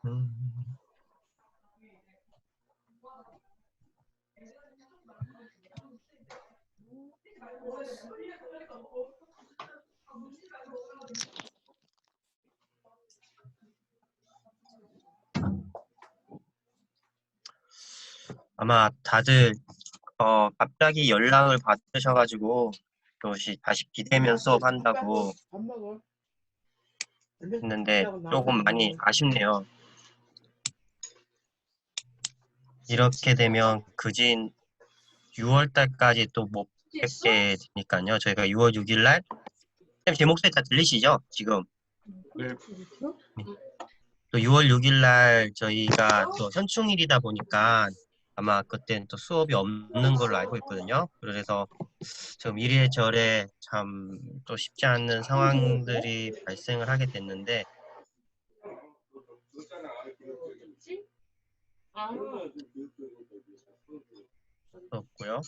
음, 아마 다들 갑자기 연락을 받으셔가지고 다시 비대면 수업한다고 밥 먹어. 했는데 끝나고 나와서 조금 밥 많이 먹어. 아쉽네요. 이렇게 되면 그진 6월 달까지 또 못 뵙게 되니까요. 저희가 6월 6일 날, 쌤, 제 목소리 다 들리시죠? 지금. 네. 또 6월 6일 날 저희가 또 현충일이다 보니까 아마 그때는 또 수업이 없는 걸로 알고 있거든요. 그래서 지금 이래저래 참 또 쉽지 않는 상황들이 발생을 하게 됐는데, 아, 그렇고요.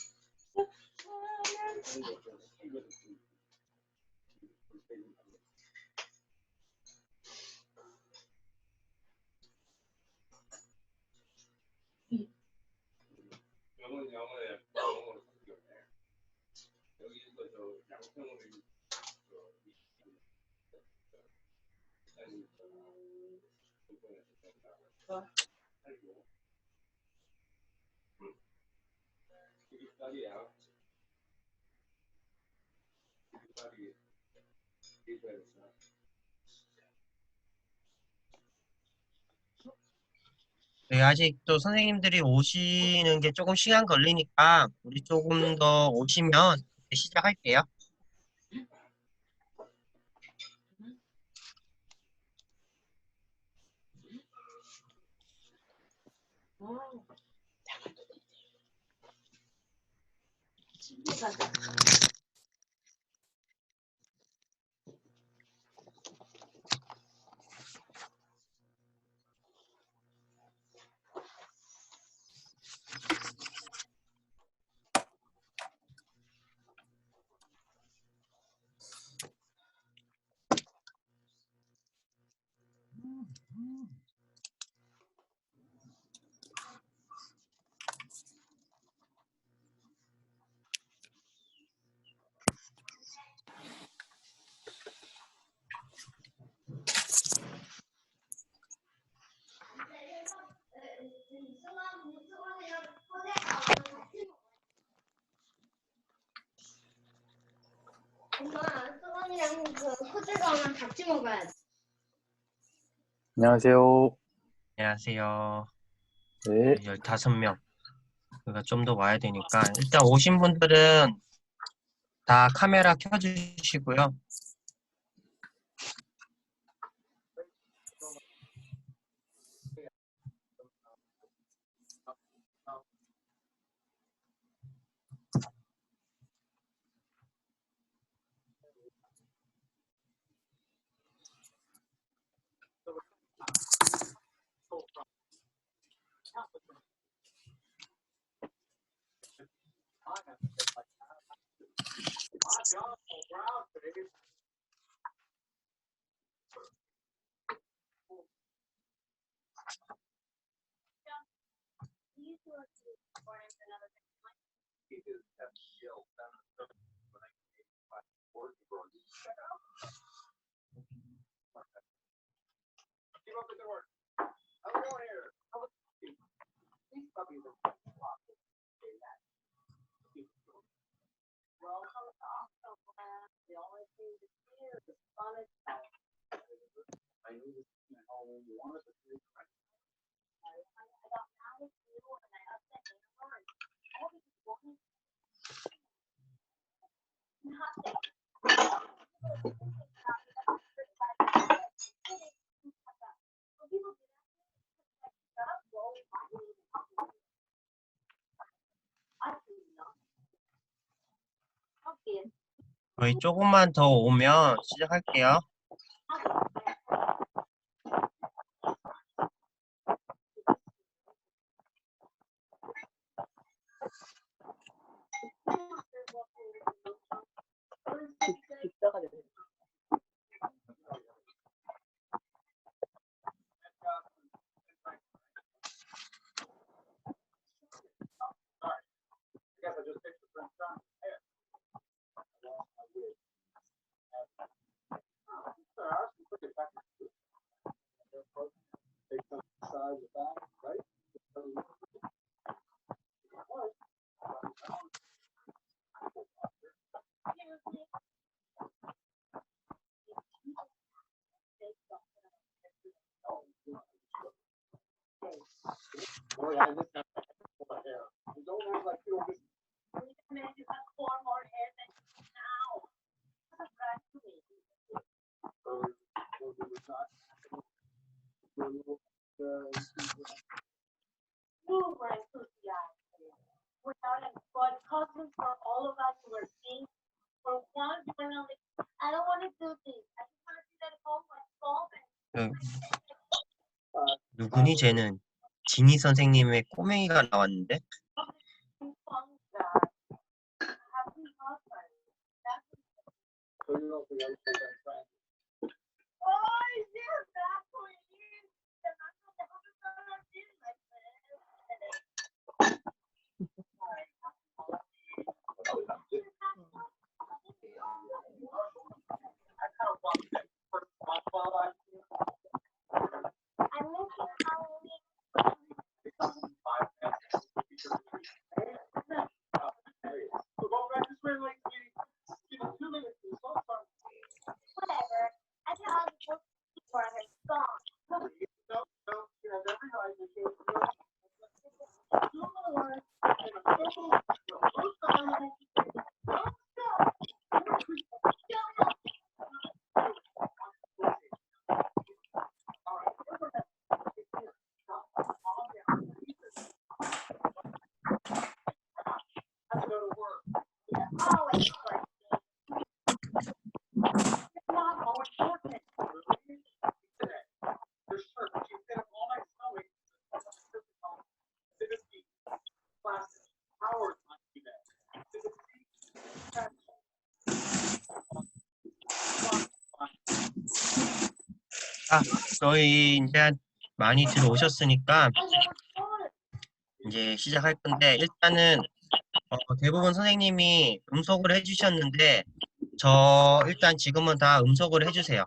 네, 아직 또 선생님들이 오시는 게 조금 시간 걸리니까 우리 조금 더 오시면 시작할게요. 엄마, 수건이랑 그 코드가랑 같이 먹어야 돼. 안녕하세요. 안녕하세요. 네. 15명. 그러니까 좀 더 와야 되니까 일단 오신 분들은 다 카메라 켜주시고요. 저희 조금만 더 오면 시작할게요. 뒷다가 되네. I don't want to do this. I just want to sit at home and solve it. 누구니 쟤는? 지니 선생님의 꼬맹이가 나왔는데? 저희 이제 많이 들어오셨으니까 이제 시작할 건데, 일단은 대부분 선생님이 음속을 해주셨는데, 저 일단 지금은 다 음속을 해주세요.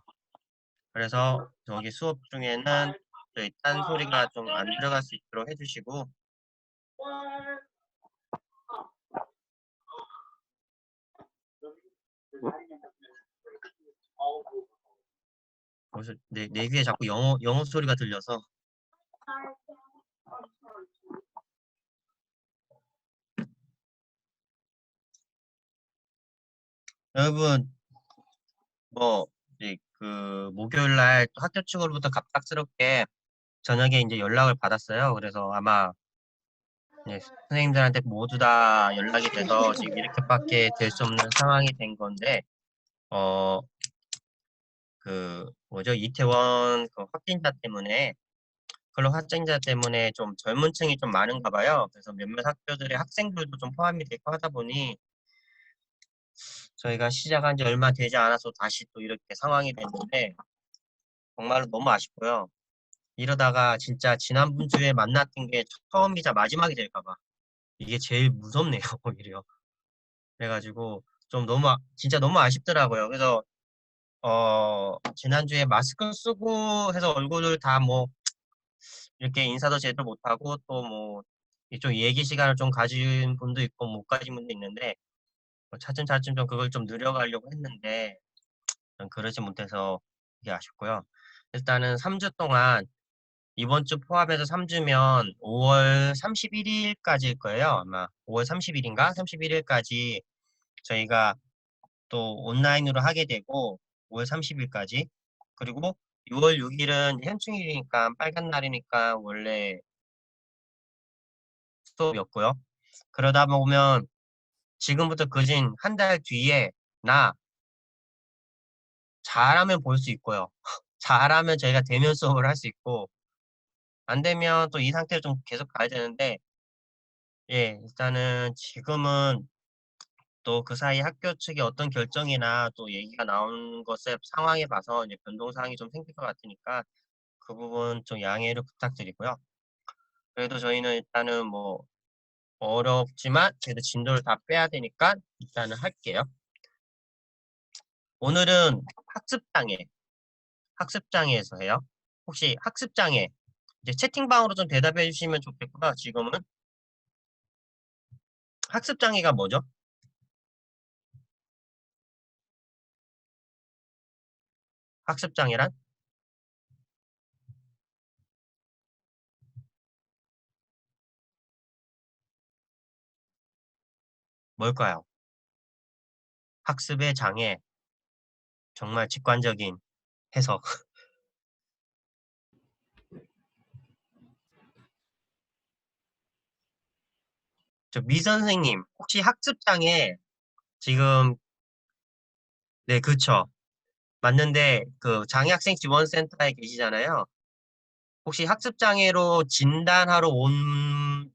그래서 저기 수업 중에는 저희 딴 소리가 좀 안 들어갈 수 있도록 해주시고, 내 귀에 자꾸 영어 소리가 들려서. 여러분, 이제 그 목요일 날 학교 측으로부터 갑작스럽게 저녁에 이제 연락을 받았어요. 그래서 아마 선생님들한테 모두 다 연락이 돼서 지금 이렇게밖에 될 수 없는 상황이 된 건데, 이태원 그 확진자 때문에, 클럽 확진자 때문에 좀 젊은 층이 좀 많은가 봐요. 그래서 몇몇 학교들의 학생들도 좀 포함이 되고 하다 보니 저희가 시작한 지 얼마 되지 않아서 다시 또 이렇게 상황이 됐는데 정말로 너무 아쉽고요. 이러다가 진짜 지난번 주에 만났던 게 처음이자 마지막이 될까 봐. 이게 제일 무섭네요, 오히려. 그래가지고 좀 진짜 너무 아쉽더라고요. 그래서 지난주에 마스크 쓰고 해서 얼굴을 다 이렇게 인사도 제대로 못하고 또 좀 얘기 시간을 좀 가진 분도 있고 못 가진 분도 있는데 차츰차츰 좀 그걸 좀 늘려가려고 했는데 그러지 못해서 이게 아쉽고요. 일단은 3주 동안 이번 주 포함해서 3주면 5월 31일까지일 거예요. 아마 5월 30일인가? 31일까지 저희가 또 온라인으로 하게 되고 5월 30일까지 그리고 6월 6일은 현충일이니까 빨간 날이니까 원래 수업이었고요. 그러다 보면 지금부터 그진 한 달 뒤에 나 잘하면 볼 수 있고요. 잘하면 저희가 대면 수업을 할 수 있고 안 되면 또 이 상태로 좀 계속 가야 되는데 일단은 지금은 또 그 사이 학교 측의 어떤 결정이나 또 얘기가 나온 것에 상황에 봐서 이제 변동사항이 좀 생길 것 같으니까 그 부분 좀 양해를 부탁드리고요. 그래도 저희는 일단은 어렵지만 그래도 진도를 다 빼야 되니까 일단은 할게요. 오늘은 학습장애에서 해요. 혹시 학습장애 이제 채팅방으로 좀 대답해 주시면 좋겠고요. 지금은 학습장애가 뭐죠? 학습장애란? 뭘까요? 학습의 장애, 정말 직관적인 해석. 저 미 선생님, 혹시 학습 장애 지금 네, 그쵸. 맞는데 그 장애학생 지원센터에 계시잖아요. 혹시 학습 장애로 진단하러 온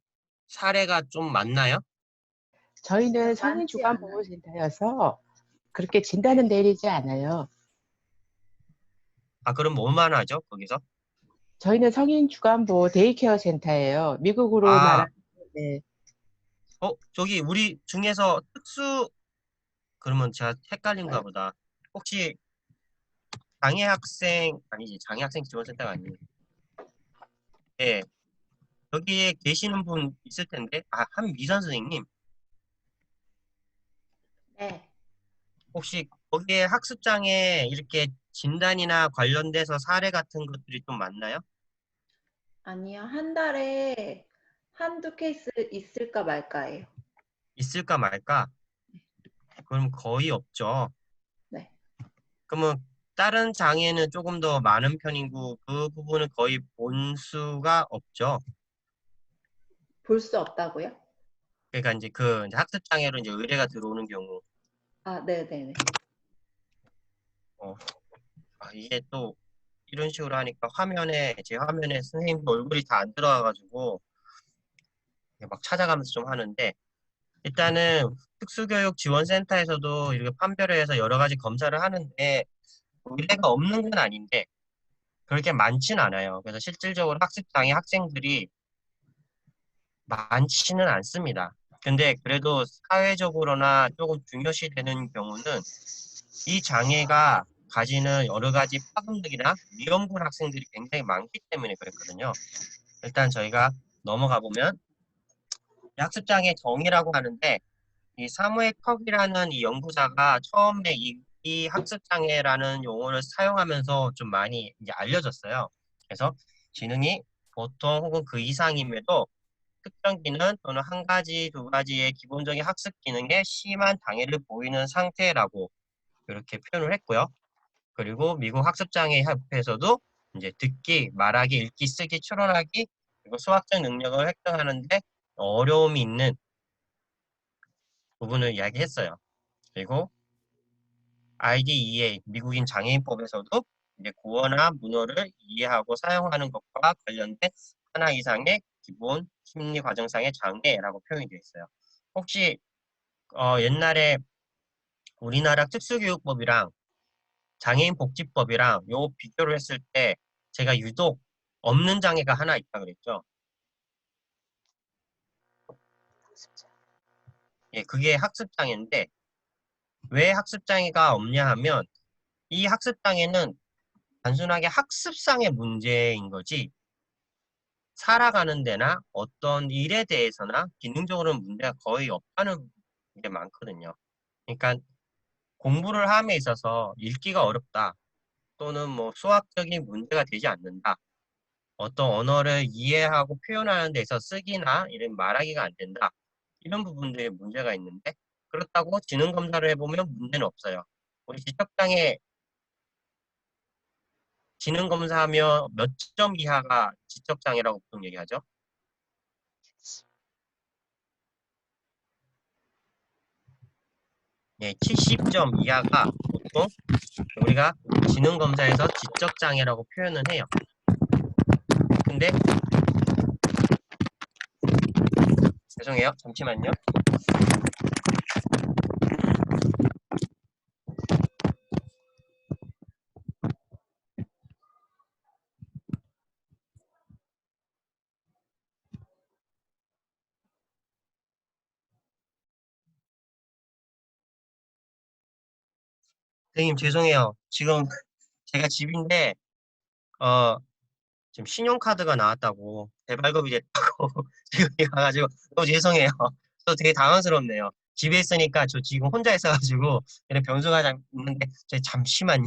사례가 좀 많나요? 저희는 많지 않아요. 성인주간보호센터여서 그렇게 진단은 내리지 않아요. 아, 그럼 뭐만 하죠, 거기서? 저희는 성인주간보호 데이케어 센터예요. 미국으로 아, 말하면 네. 저기 우리 중에서 그러면 제가 헷갈린가 보다. 혹시 장애학생 지원센터가 아니에요. 네, 여기에 계시는 분 있을 텐데, 한미선 선생님, 네. 혹시 거기에 학습장애 이렇게 진단이나 관련돼서 사례 같은 것들이 좀 많나요? 아니요. 한 달에 한두 케이스 있을까 말까예요. 있을까 말까? 그럼 거의 없죠. 네. 그러면 다른 장애는 조금 더 많은 편이고 그 부분은 거의 본 수가 없죠. 볼 수 없다고요? 그러니까 이제 이제 학습 장애로 이제 의뢰가 들어오는 경우, 아, 네네네. 어, 이게 또 이런 식으로 하니까 제 화면에 선생님 얼굴이 다 안 들어와가지고 이게 막 찾아가면서 좀 하는데 일단은 특수교육지원센터에서도 이렇게 판별을 해서 여러 가지 검사를 하는데 의뢰가 없는 건 아닌데 그렇게 많지는 않아요. 그래서 실질적으로 학습장애 학생들이 많지는 않습니다. 근데 그래도 사회적으로나 조금 중요시되는 경우는 이 장애가 가지는 여러 가지 파급력이나 위험군 학생들이 굉장히 많기 때문에 그랬거든요. 일단 저희가 넘어가 보면 학습장애 정의라고 하는데 이 사무엘 컵이라는 이 연구자가 처음에 이 학습장애라는 용어를 사용하면서 좀 많이 이제 알려졌어요. 그래서 지능이 보통 혹은 그 이상임에도 특정 기능 또는 한 가지, 두 가지의 기본적인 학습 기능에 심한 장애를 보이는 상태라고 이렇게 표현을 했고요. 그리고 미국 학습장애 협회에서도 이제 듣기, 말하기, 읽기, 쓰기, 추론하기, 그리고 수학적 능력을 획득하는데 어려움이 있는 부분을 이야기했어요. 그리고 IDEA, 미국인 장애인법에서도 이제 구어나 문어를 이해하고 사용하는 것과 관련된 하나 이상의 기본 심리 과정상의 장애라고 표현이 되어 있어요. 혹시 옛날에 우리나라 특수교육법이랑 장애인 복지법이랑 요 비교를 했을 때 제가 유독 없는 장애가 하나 있다 그랬죠. 예, 그게 학습장애인데 왜 학습장애가 없냐 하면 이 학습장애는 단순하게 학습상의 문제인 거지 살아가는 데나 어떤 일에 대해서나 기능적으로는 문제가 거의 없다는 게 많거든요. 그러니까 공부를 함에 있어서 읽기가 어렵다 또는 뭐 수학적인 문제가 되지 않는다. 어떤 언어를 이해하고 표현하는 데 있어 쓰기나 이런 말하기가 안 된다. 이런 부분들이 문제가 있는데 그렇다고 지능 검사를 해보면 문제는 없어요. 우리 지적장애 지능 검사하면 몇 점 이하가 지적장애라고 보통 얘기하죠? 네, 70점 이하가 보통 우리가 지능 검사에서 지적장애라고 표현을 해요. 근데 죄송해요. 잠시만요. 선생님 죄송해요. 지금 제가 집인데 어 지금 신용카드가 나왔다고 대발급이 됐다고 지금 가가지고 너무 죄송해요. 저 되게 당황스럽네요. 집에 있으니까 저 지금 혼자 있어가지고 이런 변수가 있는데 저희 잠시만요.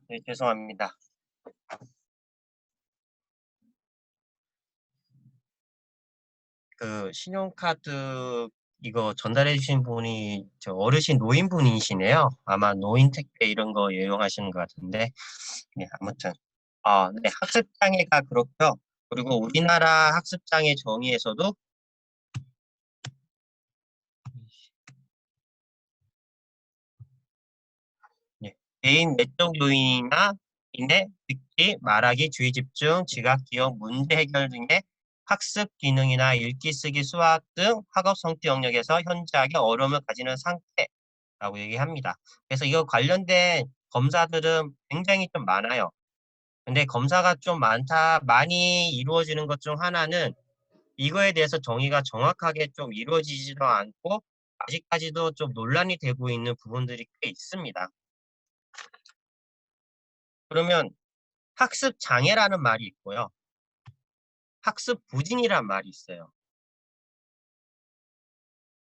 네, 죄송합니다. 그 신용카드 이거 전달해 주신 분이 저 어르신 노인분이시네요. 아마 노인 택배 이런 거 이용하시는 것 같은데. 네, 아무튼 네, 학습장애가 그렇고요. 그리고 우리나라 학습장애 정의에서도 네, 개인 내적 요인이나 인의 듣기, 말하기, 주의 집중, 지각, 기억, 문제 해결 등의 학습 기능이나 읽기, 쓰기, 수학 등 학업 성취 영역에서 현저하게 어려움을 가지는 상태라고 얘기합니다. 그래서 이거 관련된 검사들은 굉장히 좀 많아요. 근데 검사가 좀 많이 이루어지는 것 중 하나는 이거에 대해서 정의가 정확하게 좀 이루어지지도 않고 아직까지도 좀 논란이 되고 있는 부분들이 꽤 있습니다. 그러면 학습 장애라는 말이 있고요. 학습 부진이란 말이 있어요.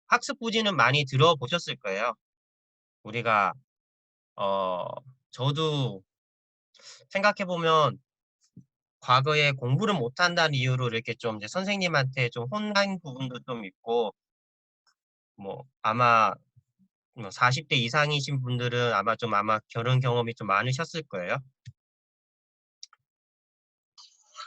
학습 부진은 많이 들어보셨을 거예요. 우리가 저도 생각해보면 과거에 공부를 못한다는 이유로 이렇게 좀 이제 선생님한테 좀 혼난 부분도 좀 있고, 뭐 아마 40대 이상이신 분들은 아마 결혼 경험이 좀 많으셨을 거예요.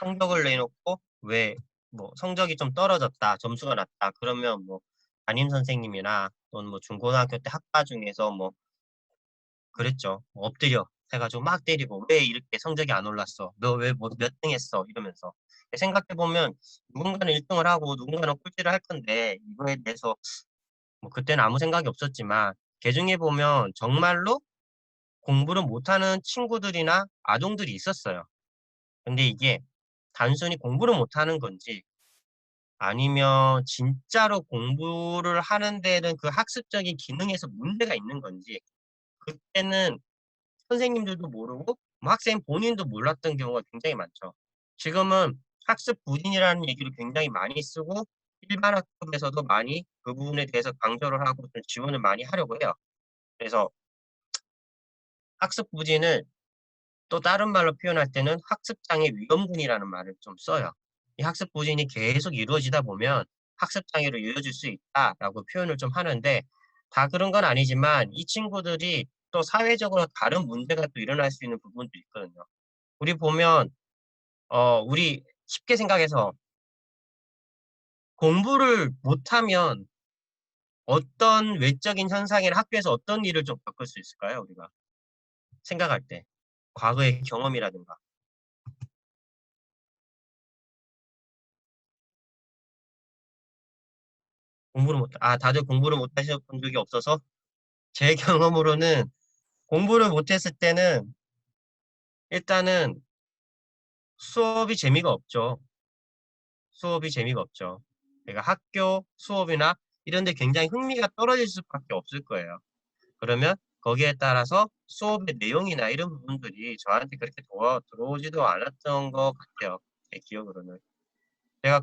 성적을 내놓고 왜 뭐 성적이 좀 떨어졌다, 점수가 낮다. 그러면 뭐 담임 선생님이나 또는 뭐 중고등학교 때 학과 중에서 뭐 그랬죠. 뭐 엎드려 해가지고 막 때리고 왜 이렇게 성적이 안 올랐어? 너 왜 뭐 몇 등 했어? 이러면서 생각해 보면 누군가는 1등을 하고 누군가는 꼴찌를 할 건데 이거에 대해서 뭐 그때는 아무 생각이 없었지만 개중에 보면 정말로 공부를 못하는 친구들이나 아동들이 있었어요. 근데 이게 단순히 공부를 못하는 건지 아니면 진짜로 공부를 하는 데는 그 학습적인 기능에서 문제가 있는 건지 그때는 선생님들도 모르고 뭐 학생 본인도 몰랐던 경우가 굉장히 많죠. 지금은 학습 부진이라는 얘기를 굉장히 많이 쓰고 일반 학급에서도 많이 그 부분에 대해서 강조를 하고 좀 지원을 많이 하려고 해요. 그래서 학습 부진을 또 다른 말로 표현할 때는 학습장애 위험군이라는 말을 좀 써요. 이 학습 부진이 계속 이루어지다 보면 학습장애로 이어질 수 있다라고 표현을 좀 하는데 다 그런 건 아니지만 이 친구들이 또 사회적으로 다른 문제가 또 일어날 수 있는 부분도 있거든요. 우리 보면 우리 쉽게 생각해서 공부를 못하면 어떤 외적인 현상이나 학교에서 어떤 일을 좀 겪을 수 있을까요? 우리가 생각할 때 과거의 경험이라든가 다들 공부를 못 하셨던 적이 없어서 제 경험으로는 공부를 못했을 때는 일단은 수업이 재미가 없죠. 수업이 재미가 없죠. 그러니까 학교 수업이나 이런 데 굉장히 흥미가 떨어질 수밖에 없을 거예요. 그러면 거기에 따라서 수업의 내용이나 이런 부분들이 저한테 그렇게 들어오지도 않았던 것 같아요. 제 기억으로는. 제가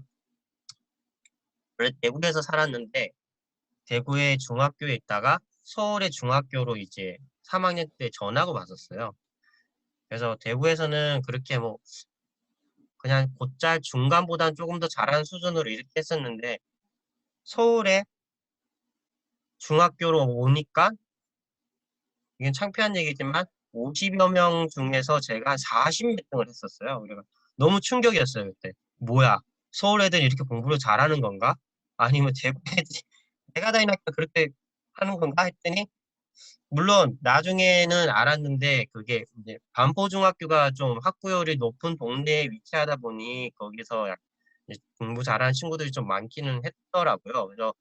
원래 대구에서 살았는데 대구의 중학교에 있다가 서울의 중학교로 이제 3학년 때 전학을 왔었어요. 그래서 대구에서는 그렇게 뭐 그냥 곧잘 중간보다는 조금 더 잘하는 수준으로 이렇게 했었는데 서울에 중학교로 오니까 이건 창피한 얘기지만 50여 명 중에서 제가 한 40몇 등을 했었어요. 그래서 너무 충격이었어요, 그때. 뭐야, 서울 애들이 이렇게 공부를 잘하는 건가? 아니면 대구 애들이 내가 다니는 학교 그렇게 하는 건가 했더니 물론 나중에는 알았는데 그게 이제 반포중학교가 좀 학구열이 높은 동네에 위치하다 보니 거기서 이제 공부 잘하는 친구들이 좀 많기는 했더라고요. 그래서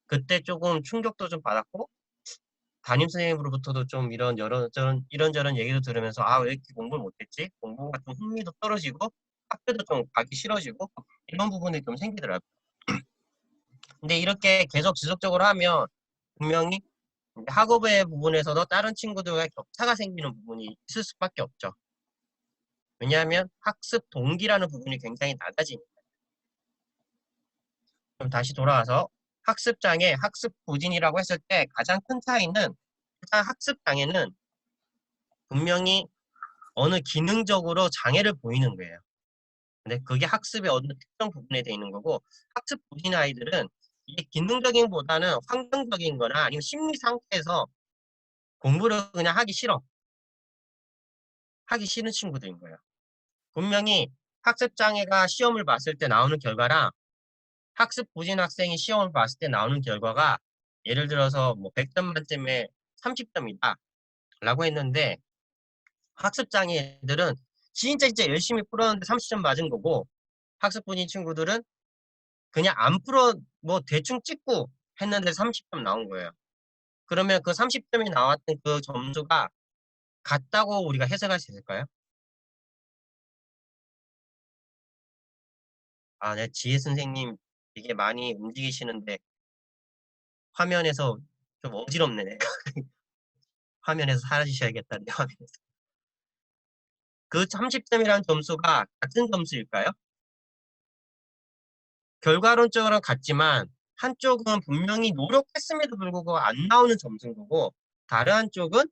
그때 조금 충격도 좀 받았고 담임 선생님으로부터도 좀 이런저런 얘기도 들으면서 왜 이렇게 공부를 못했지? 공부가 좀 흥미도 떨어지고 학교도 좀 가기 싫어지고 이런 부분이 좀 생기더라고요. 근데 이렇게 계속 지속적으로 하면 분명히 학업의 부분에서도 다른 친구들과 격차가 생기는 부분이 있을 수밖에 없죠. 왜냐하면 학습 동기라는 부분이 굉장히 낮아지니까. 그럼 다시 돌아와서 학습장애, 학습부진이라고 했을 때 가장 큰 차이는 일단 학습장애는 분명히 어느 기능적으로 장애를 보이는 거예요. 근데 그게 학습의 어느 특정 부분에 돼 있는 거고, 학습 부진 아이들은 이게 기능적인 보다는 환경적인 거나 아니면 심리 상태에서 공부를 그냥 하기 싫은 친구들인 거예요. 분명히 학습 장애가 시험을 봤을 때 나오는 결과랑 학습 부진 학생이 시험을 봤을 때 나오는 결과가 예를 들어서 뭐 100점 만점에 30점이다 라고 했는데, 학습 장애 애들은 진짜 열심히 풀었는데 30점 맞은 거고, 학습 부진 친구들은 그냥 안 풀어 뭐 대충 찍고 했는데 30점 나온 거예요. 그러면 그 30점이 나왔던 그 점수가 같다고 우리가 해석할 수 있을까요? 아, 네, 지혜 선생님 되게 많이 움직이시는데 화면에서 좀 어지럽네. 내가. 화면에서 사라지셔야겠다는데, 화면에서. 그 30점이라는 점수가 같은 점수일까요? 결과론적으로는 같지만 한쪽은 분명히 노력했음에도 불구하고 안 나오는 점수인 거고, 다른 한쪽은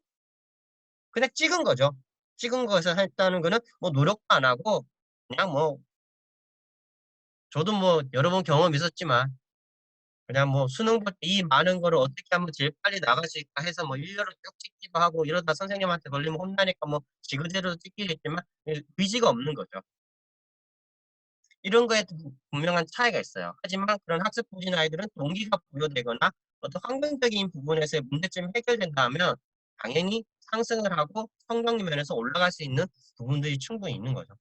그냥 찍은 거죠. 찍은 것을 했다는 거는 뭐 노력도 안 하고 그냥 뭐 저도 뭐 여러 번 경험 있었지만 그냥 뭐 수능 볼 때 이 많은 거를 어떻게 하면 제일 빨리 나갈 수 있을까 해서 뭐 일렬로 쭉 찍기도 하고, 이러다 선생님한테 걸리면 혼나니까 뭐 지그재그로 찍히겠지만 의지가 없는 거죠. 이런 거에 분명한 차이가 있어요. 하지만 그런 학습 부진 아이들은 동기가 부여되거나 어떤 환경적인 부분에서의 문제점이 해결된다면 당연히 상승을 하고 성적 면에서 올라갈 수 있는 부분들이 충분히 있는 거죠.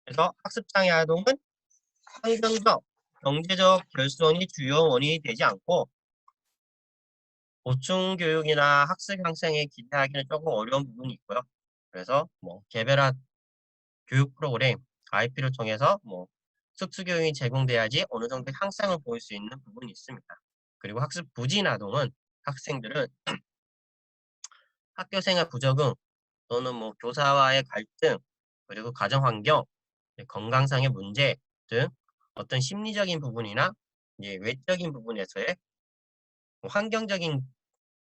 그래서 학습장애 아동은 환경적, 경제적 결손이 주요 원인이 되지 않고 보충 교육이나 학습 향상에 기대하기는 조금 어려운 부분이 있고요. 그래서 뭐 개별화 교육 프로그램, IP를 통해서 뭐 특수 교육이 제공돼야지 어느 정도 향상을 보일 수 있는 부분이 있습니다. 그리고 학습 부진 아동은 학생들은 학교 생활 부적응 또는 뭐 교사와의 갈등, 그리고 가정 환경, 건강상의 문제 등 어떤 심리적인 부분이나 이제 외적인 부분에서의 환경적인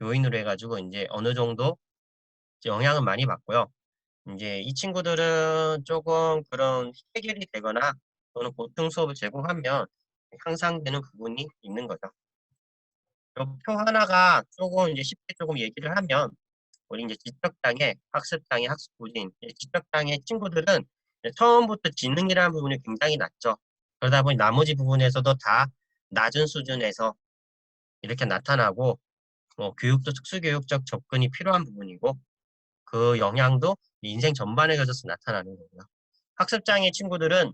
요인으로 해가지고 이제 어느 정도 영향을 많이 받고요. 이제 이 친구들은 조금 그런 해결이 되거나 또는 보충 수업을 제공하면 향상되는 부분이 있는 거죠. 표 하나가 조금 이제 쉽게 조금 얘기를 하면, 우리 이제 지적장애, 학습장애, 학습부진, 지적장애 친구들은 처음부터 지능이라는 부분이 굉장히 낮죠. 그러다 보니 나머지 부분에서도 다 낮은 수준에서 이렇게 나타나고, 뭐 교육도 특수교육적 접근이 필요한 부분이고, 그 영향도 인생 전반에 걸쳐서 나타나는 거고요. 학습장애 친구들은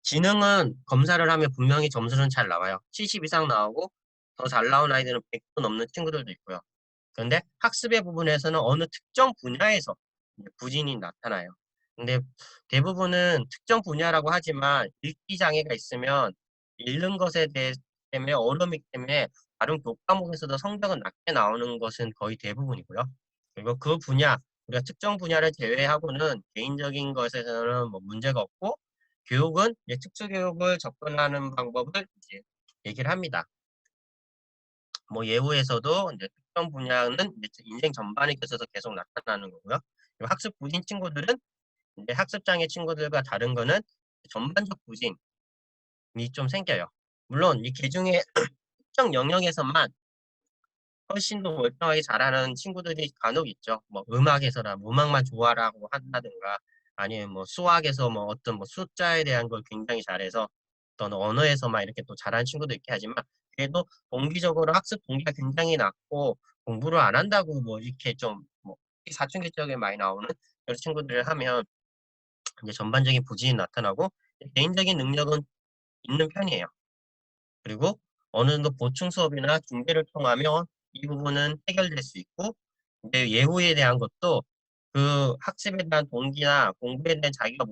지능은 검사를 하면 분명히 점수는 잘 나와요. 70 이상 나오고 더 잘 나온 아이들은 100도 넘는 친구들도 있고요. 그런데 학습의 부분에서는 어느 특정 분야에서 부진이 나타나요. 근데 대부분은 특정 분야라고 하지만 읽기 장애가 있으면 읽는 것에 대해 때문에 어려움이기 때문에 다른 교과목에서도 성적은 낮게 나오는 것은 거의 대부분이고요. 그리고 그 분야, 우리가 특정 분야를 제외하고는 개인적인 것에서는 뭐 문제가 없고, 교육은 이제 특수교육을 접근하는 방법을 이제 얘기를 합니다. 뭐 예우에서도 이제 특정 분야는 이제 인생 전반에 있어서 계속 나타나는 거고요. 학습 부진 친구들은 이제 학습장애 친구들과 다른 거는 전반적 부진이 좀 생겨요. 물론 이 개중에 특정 영역에서만 훨씬 더 월등하게 잘하는 친구들이 간혹 있죠. 뭐 음악에서나 뭐 음악만 좋아라고 한다든가, 아니면 뭐 수학에서 뭐 어떤 뭐 숫자에 대한 걸 굉장히 잘해서 어떤 언어에서만 이렇게 또 잘하는 친구도 있게 하지만, 그래도 동기적으로 학습 동기가 굉장히 낮고 공부를 안 한다고 뭐 이렇게 좀 뭐 사춘기적에 많이 나오는 그런 친구들을 하면 이제 전반적인 부진이 나타나고 개인적인 능력은 있는 편이에요. 그리고 어느 정도 보충 수업이나 중계를 통하면 이 부분은 해결될 수 있고, 이제 예후에 대한 것도 그 학습에 대한 동기나 공부에 대한 자기가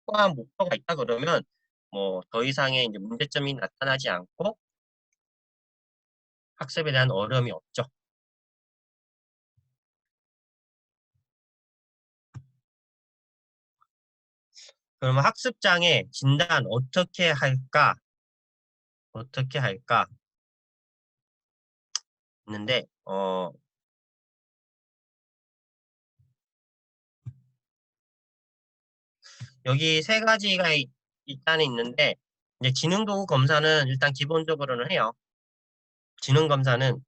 확고한 목표가 있다 그러면 뭐 더 이상의 이제 문제점이 나타나지 않고 학습에 대한 어려움이 없죠. 그러면 학습장애 진단 어떻게 할까? 어떻게 할까? 있는데 여기 세 가지가 일단은 있는데 이제 지능도구 검사는 일단 기본적으로는 해요. 지능 검사는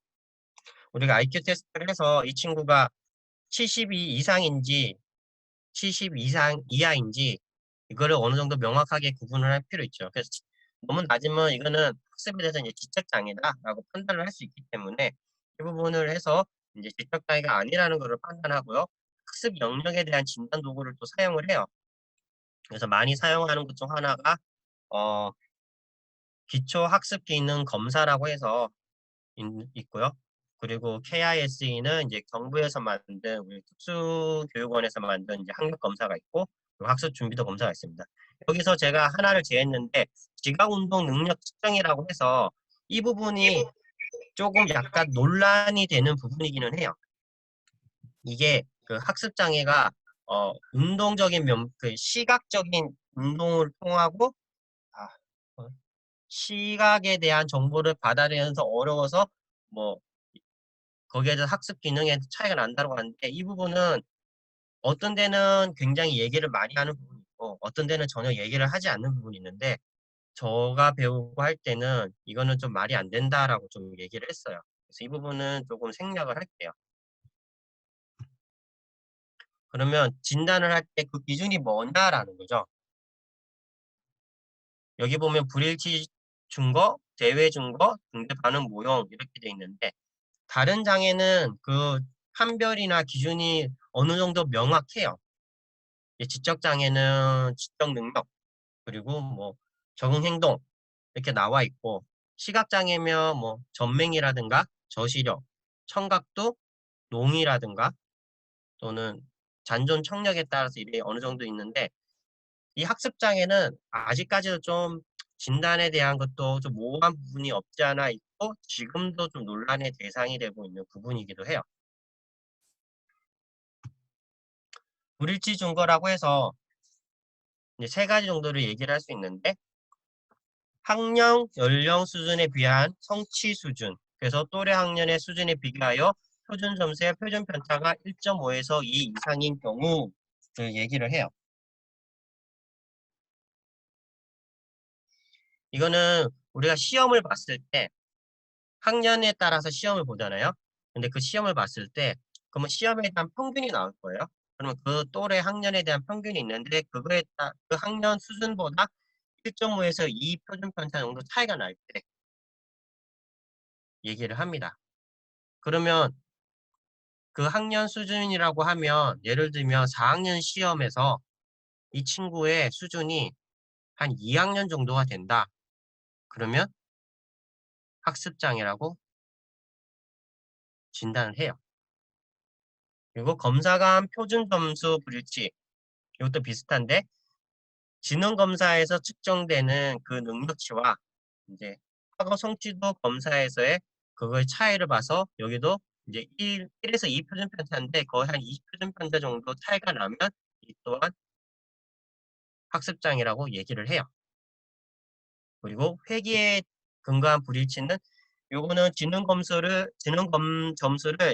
우리가 IQ 테스트를 해서 이 친구가 72 이상인지 70 이상 이하인지 이거를 어느 정도 명확하게 구분을 할 필요 있죠. 그래서 너무 낮으면 이거는 학습에 대해서 이제 지적장애다라고 판단을 할 수 있기 때문에 이 부분을 해서 이제 지적장애가 아니라는 것을 판단하고요. 학습 영역에 대한 진단 도구를 또 사용을 해요. 그래서 많이 사용하는 것 중 하나가 기초 학습 기능 검사라고 해서 있고요. 그리고 KISE는 이제 정부에서 만든 우리 특수교육원에서 만든 이제 학력 검사가 있고 학습 준비도 검사가 있습니다. 여기서 제가 하나를 제했는데 지각 운동 능력 측정이라고 해서 이 부분이 조금 약간 논란이 되는 부분이기는 해요. 이게 그 학습 장애가 운동적인 그 시각적인 운동을 통하고 시각에 대한 정보를 받아내면서 어려워서 뭐 거기에 대해서 학습 기능에 차이가 난다고 하는데 이 부분은 어떤 데는 굉장히 얘기를 많이 하는 부분이 있고 어떤 데는 전혀 얘기를 하지 않는 부분이 있는데 저가 배우고 할 때는 이거는 좀 말이 안 된다라고 좀 얘기를 했어요. 그래서 이 부분은 조금 생략을 할게요. 그러면 진단을 할 때 그 기준이 뭐냐라는 거죠. 여기 보면 불일치 증거, 대외 증거, 등대 반응 모형 이렇게 돼 있는데 다른 장애는 그 판별이나 기준이 어느 정도 명확해요. 지적 장애는 지적 능력 그리고 뭐 적응 행동 이렇게 나와 있고 시각 장애면 뭐 전맹이라든가 저시력, 청각도, 농이라든가 또는 잔존 청력에 따라서 이게 어느 정도 있는데 이 학습 장애는 아직까지도 좀 진단에 대한 것도 좀 모호한 부분이 없지 않아 있고 지금도 좀 논란의 대상이 되고 있는 부분이기도 해요. 불일치 증거라고 해서 이제 세 가지 정도를 얘기를 할 수 있는데 학령, 연령 수준에 비한 성취 수준 그래서 또래 학년의 수준에 비교하여 표준 점수의 표준 편차가 1.5에서 2 이상인 경우를 얘기를 해요. 이거는 우리가 시험을 봤을 때 학년에 따라서 시험을 보잖아요. 근데 그 시험을 봤을 때 그러면 시험에 대한 평균이 나올 거예요. 그러면 그 또래 학년에 대한 평균이 있는데 그거에 따라 그 학년 수준보다 1.5에서 2 표준 편차 정도 차이가 날 때 얘기를 합니다. 그러면 그 학년 수준이라고 하면 예를 들면 4학년 시험에서 이 친구의 수준이 한 2학년 정도가 된다. 그러면 학습장애라고 진단을 해요. 그리고 검사관 표준 점수 불일치 이것도 비슷한데 지능검사에서 측정되는 그 능력치와 이제 학업 성취도 검사에서의 그거의 차이를 봐서 여기도 이제 1에서 2 표준 편차인데 거의 한 20 표준 편차 정도 차이가 나면 이 또한 학습장애라고 얘기를 해요. 그리고 회계에 근거한 불일치는 요거는 지능 점수를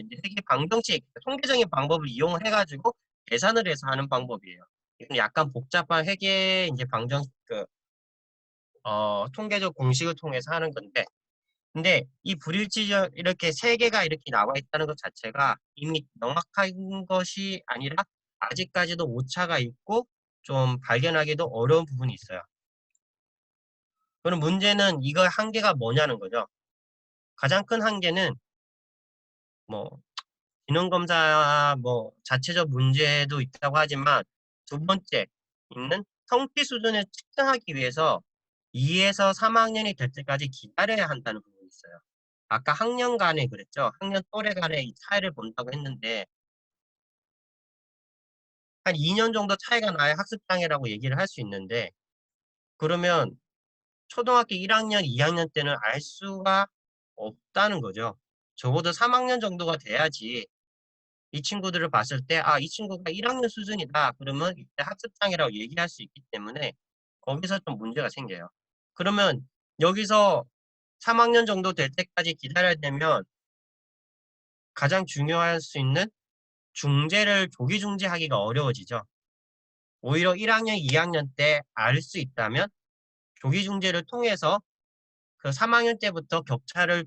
이제 회계 방정식 통계적인 방법을 이용을 해가지고 계산을 해서 하는 방법이에요. 이건 약간 복잡한 회계 이제 방정식 통계적 공식을 통해서 하는 건데 근데 이 불일치적 이렇게 세 개가 이렇게 나와 있다는 것 자체가 이미 명확한 것이 아니라 아직까지도 오차가 있고 좀 발견하기도 어려운 부분이 있어요. 그럼 문제는 이거 한계가 뭐냐는 거죠. 가장 큰 한계는 뭐 기능검사 뭐 자체적 문제도 있다고 하지만 두 번째 있는 성취 수준을 측정하기 위해서 2에서 3학년이 될 때까지 기다려야 한다는 부분이 있어요. 아까 학년 간에 그랬죠. 학년 또래 간에 이 차이를 본다고 했는데 한 2년 정도 차이가 나야 학습장애라고 얘기를 할 수 있는데 그러면 초등학교 1학년, 2학년 때는 알 수가 없다는 거죠. 적어도 3학년 정도가 돼야지 이 친구들을 봤을 때, 아, 이 친구가 1학년 수준이다. 그러면 이때 학습장애라고 얘기할 수 있기 때문에 거기서 좀 문제가 생겨요. 그러면 여기서 3학년 정도 될 때까지 기다려야 되면 가장 중요할 수 있는 중재를 조기 중재하기가 어려워지죠. 오히려 1학년, 2학년 때 알 수 있다면 조기 중재를 통해서 그 3학년 때부터 격차를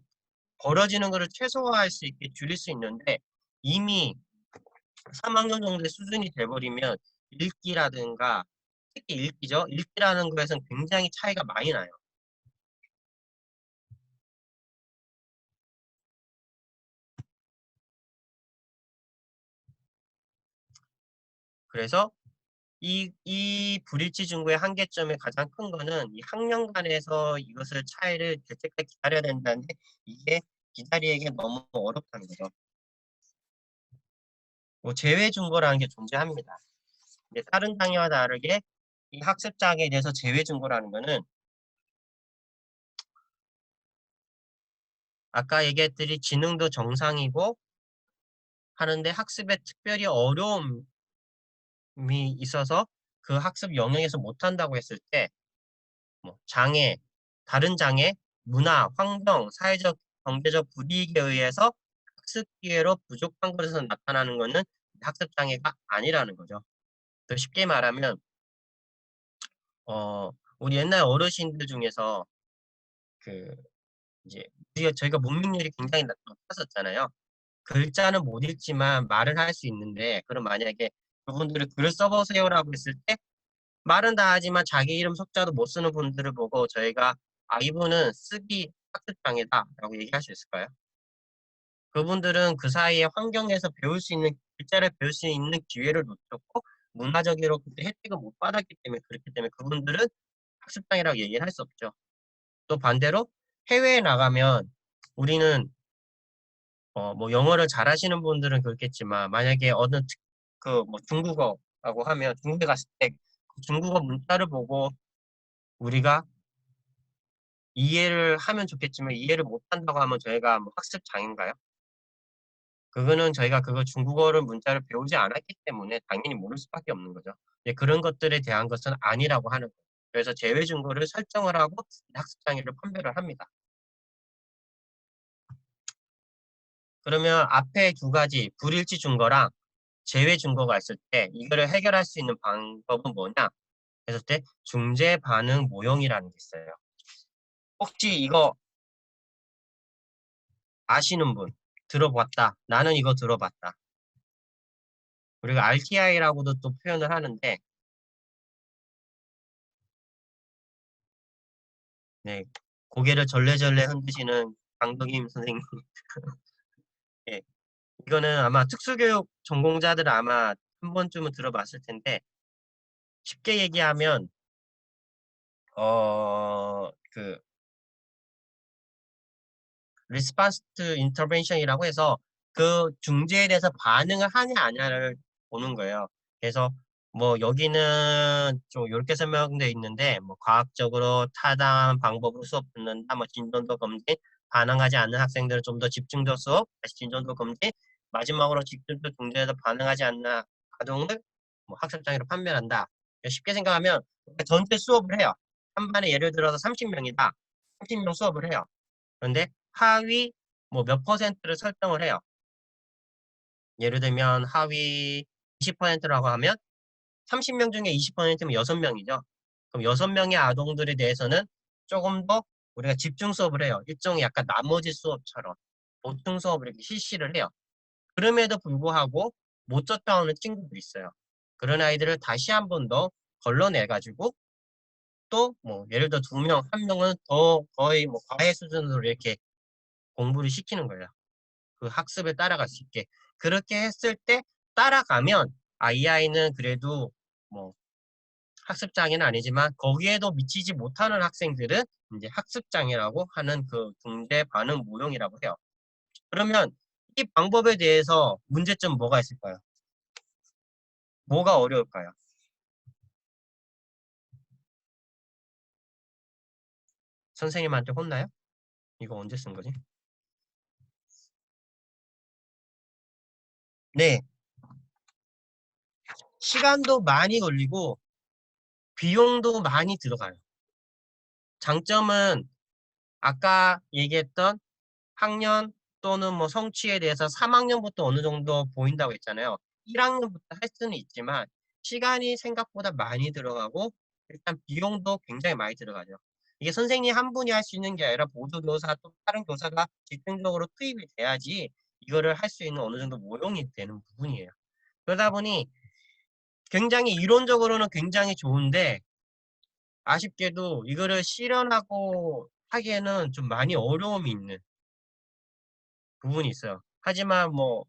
벌어지는 것을 최소화할 수 있게 줄일 수 있는데 이미 3학년 정도의 수준이 돼버리면 읽기라든가 특히 읽기죠. 읽기라는 것에서는 굉장히 차이가 많이 나요. 그래서 이 불일치 중고의 한계점의 가장 큰 거는 이 학년 간에서 이것을 차이를 될 때까지 기다려야 된다는데 이게 기다리기에 너무 어렵다는 거죠. 뭐 제외 중고라는 게 존재합니다. 근데 다른 장애와 다르게 이 학습 장애에 대해서 제외 중고라는 거는 아까 얘기했듯이 지능도 정상이고 하는데 학습에 특별히 어려움이 있어서 그 학습 영역에서 못한다고 했을 때 뭐 장애, 다른 장애, 문화, 환경, 사회적, 경제적 불이익에 의해서 학습 기회로 부족한 것에서 나타나는 것은 학습 장애가 아니라는 거죠. 더 쉽게 말하면 우리 옛날 어르신들 중에서 그 이제 저희가 문맹률이 굉장히 높았었잖아요. 글자는 못 읽지만 말은 할 수 있는데 그럼 만약에 그분들이 글을 써보세요라고 했을 때 말은 다 하지만 자기 이름 석자도 못 쓰는 분들을 보고 저희가 이분은 쓰기 학습장애다라고 얘기할 수 있을까요? 그분들은 그 사이에 환경에서 배울 수 있는 글자를 배울 수 있는 기회를 놓쳤고 문화적으로 그때 혜택을 못 받았기 때문에 그렇기 때문에 그분들은 학습장애라고 얘기를 할 수 없죠. 또 반대로 해외에 나가면 우리는 뭐 영어를 잘하시는 분들은 그렇겠지만 만약에 어느 뭐 중국어라고 하면 중국에 갔을 때 중국어 문자를 보고 우리가 이해를 하면 좋겠지만 이해를 못한다고 하면 저희가 뭐 학습 장애인가요? 그거는 저희가 그거 중국어를 문자를 배우지 않았기 때문에 당연히 모를 수밖에 없는 거죠. 근데 그런 것들에 대한 것은 아니라고 하는 거예요. 그래서 제외 중고를 설정을 하고 학습 장애를 판별을 합니다. 그러면 앞에 두 가지 불일치 중거랑 제외 중거가 있을 때 이거를 해결할 수 있는 방법은 뭐냐? 했을 때 중재 반응 모형이라는 게 있어요. 혹시 이거 아시는 분? 들어봤다. 나는 이거 들어봤다. 우리가 RTI라고도 또 표현을 하는데 네, 고개를 절레절레 흔드시는 강덕임 선생님. 예, 이거는 아마 특수교육 전공자들은 아마 한 번쯤은 들어봤을 텐데 쉽게 얘기하면 그 response to intervention이라고 해서 그 중재에 대해서 반응을 하냐 아냐를 보는 거예요. 그래서 뭐 여기는 좀 이렇게 설명되어 있는데 뭐 과학적으로 타당한 방법으로 수업 듣는다, 뭐 진전도 검진, 반응하지 않는 학생들은 좀 더 집중적 수업, 다시 진전도 검진, 마지막으로 집중적 중재에서 반응하지 않는 아동을 뭐 학습장애로 판별한다. 쉽게 생각하면 전체 수업을 해요. 한 반에 예를 들어서 30명이다. 30명 수업을 해요. 그런데 하위 뭐 몇 퍼센트를 설정을 해요. 예를 들면 하위 20%라고 하면 30명 중에 20%면 6명이죠. 그럼 6명의 아동들에 대해서는 조금 더 우리가 집중 수업을 해요. 일종의 약간 나머지 수업처럼 보충 수업을 이렇게 실시를 해요. 그럼에도 불구하고 못 쫓아오는 친구도 있어요. 그런 아이들을 다시 한 번 더 걸러내가지고 또 뭐 예를 들어 2명, 1명은 더 거의 뭐 과외 수준으로 이렇게 공부를 시키는 거예요. 그 학습을 따라갈 수 있게. 그렇게 했을 때 따라가면 이 아이는 그래도 뭐 학습장애는 아니지만 거기에도 미치지 못하는 학생들은 이제 학습장애라고 하는 그 중재 반응 모형이라고 해요. 그러면 이 방법에 대해서 문제점 뭐가 있을까요? 뭐가 어려울까요? 선생님한테 혼나요? 이거 언제 쓴 거지? 네. 시간도 많이 걸리고 비용도 많이 들어가요. 장점은 아까 얘기했던 학년 또는 뭐 성취에 대해서 3학년부터 어느 정도 보인다고 했잖아요. 1학년부터 할 수는 있지만 시간이 생각보다 많이 들어가고 일단 비용도 굉장히 많이 들어가죠. 이게 선생님 한 분이 할 수 있는 게 아니라 보조교사 또 다른 교사가 집중적으로 투입이 돼야지 이거를 할 수 있는 어느 정도 모형이 되는 부분이에요. 그러다 보니 굉장히 이론적으로는 굉장히 좋은데 아쉽게도 이거를 실현하고 하기에는 좀 많이 어려움이 있는 부분이 있어요. 하지만 뭐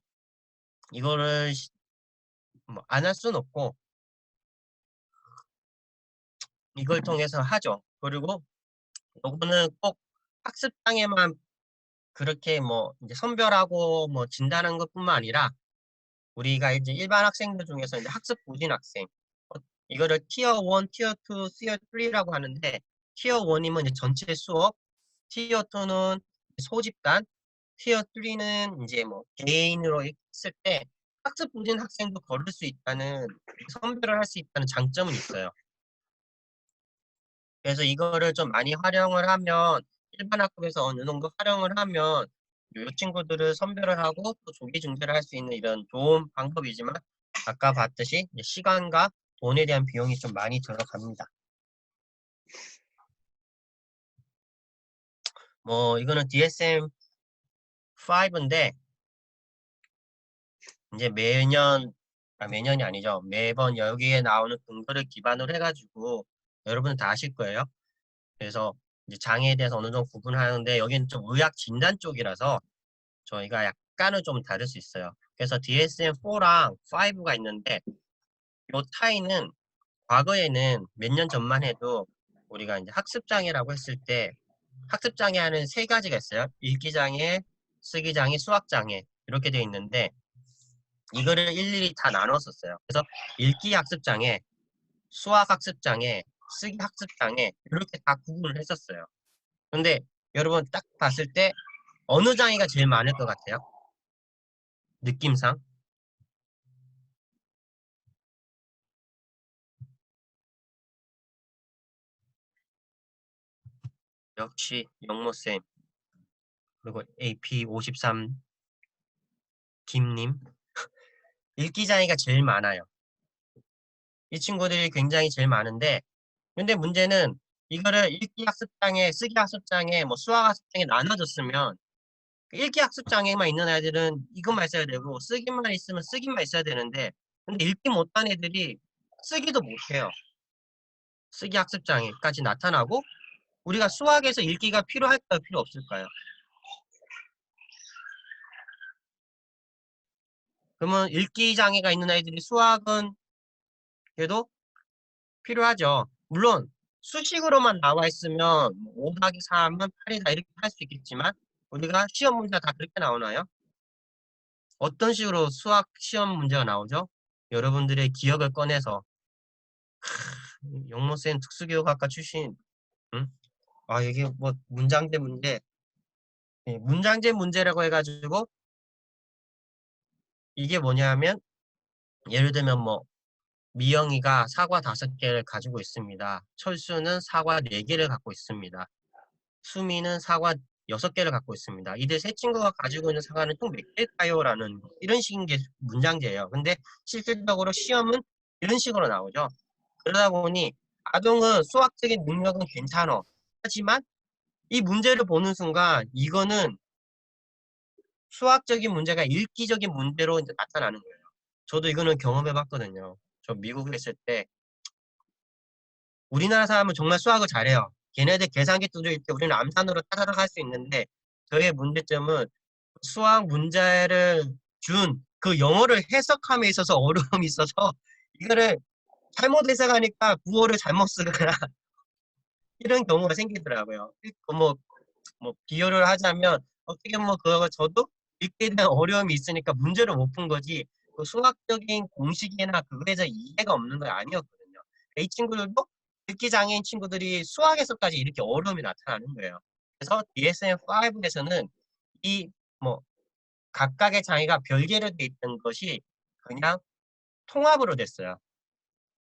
이거를 안 할 수는 없고 이걸 통해서 하죠. 그리고 요거는 꼭 학습장에만 그렇게 뭐 이제 선별하고 뭐 진단하는 것뿐만 아니라 우리가 이제 일반 학생들 중에서 이제 학습 부진 학생 이거를 티어 1, 티어 2, 티어 3라고 하는데 티어 1이면 이제 전체 수업, 티어 2는 소집단, 티어 3는 이제 뭐 개인으로 했을 때 학습 부진 학생도 거를 수 있다는 선별을 할 수 있다는 장점은 있어요. 그래서 이거를 좀 많이 활용을 하면 일반 학급에서 어느 정도 활용을 하면 이 친구들을 선별을 하고 또 조기 중재를 할 수 있는 이런 좋은 방법이지만 아까 봤듯이 이제 시간과 돈에 대한 비용이 좀 많이 들어갑니다. 뭐 이거는 DSM-5인데 이제 매년이 아니죠. 매번 여기에 나오는 근거를 기반으로 해가지고 여러분은 다 아실 거예요. 그래서 이제 장애에 대해서 어느 정도 구분하는데 여기는 좀 의학 진단 쪽이라서 저희가 약간은 좀 다를 수 있어요. 그래서 DSM-4랑 5가 있는데 요 차이는 과거에는 몇 년 전만 해도 우리가 이제 학습장애라고 했을 때 학습장애는 세 가지가 있어요. 읽기장애, 쓰기장애, 수학장애 이렇게 되어 있는데 이거를 일일이 다 나눴었어요. 그래서 읽기 학습장애, 수학 학습장애, 쓰기 학습장애 이렇게 다 구분을 했었어요. 근데 여러분 딱 봤을 때 어느 장애가 제일 많을 것 같아요? 느낌상? 역시 영모쌤 그리고 AP53 김님 읽기 장애가 제일 많아요. 이 친구들이 굉장히 제일 많은데 근데 문제는 이거를 읽기 학습장애, 쓰기 학습장애, 뭐 수학 학습장애 나눠줬으면 그 읽기 학습장애만 있는 애들은 이것만 있어야 되고 쓰기만 있으면 쓰기만 있어야 되는데 근데 읽기 못한 애들이 쓰기도 못해요. 쓰기 학습장애까지 나타나고 우리가 수학에서 읽기가 필요할까요? 필요 없을까요? 그러면 읽기 장애가 있는 아이들이 수학은 그래도 필요하죠. 물론 수식으로만 나와 있으면 5 더하기 3은 8이다 이렇게 할 수 있겠지만 우리가 시험 문제가 다 그렇게 나오나요? 어떤 식으로 수학 시험 문제가 나오죠? 여러분들의 기억을 꺼내서 영모쌤 특수교육학과 출신 응? 아 이게 뭐 문장제 문제 예, 문장제 문제라고 해가지고 이게 뭐냐면 예를 들면 뭐 미영이가 사과 5개를 가지고 있습니다. 철수는 사과 4개를 갖고 있습니다. 수미는 사과 6개를 갖고 있습니다. 이들 세 친구가 가지고 있는 사과는 총 몇 개일까요? 라는 이런 식인 게 문장제예요. 근데 실질적으로 시험은 이런 식으로 나오죠. 그러다 보니 아동은 수학적인 능력은 괜찮아. 하지만 이 문제를 보는 순간 이거는 수학적인 문제가 읽기적인 문제로 이제 나타나는 거예요. 저도 이거는 경험해 봤거든요. 저 미국에 있을 때 우리나라 사람은 정말 수학을 잘해요. 걔네들 계산기 두드릴 때 우리는 암산으로 따다닥 할 수 있는데 저의 문제점은 수학 문제를 준 그 영어를 해석함에 있어서 어려움이 있어서 이거를 잘못 해석하니까 구호를 잘못 쓰거나 이런 경우가 생기더라고요. 뭐 비교를 하자면 어떻게 보면 그거 저도 읽기에 대한 어려움이 있으니까 문제를 못 푼 거지 그 수학적인 공식이나 그거에 대해서 이해가 없는 건 아니었거든요. 이 친구들도 읽기 장애인 친구들이 수학에서까지 이렇게 어려움이 나타나는 거예요. 그래서 DSM-5에서는 이 뭐 각각의 장애가 별개로 돼 있던 것이 그냥 통합으로 됐어요.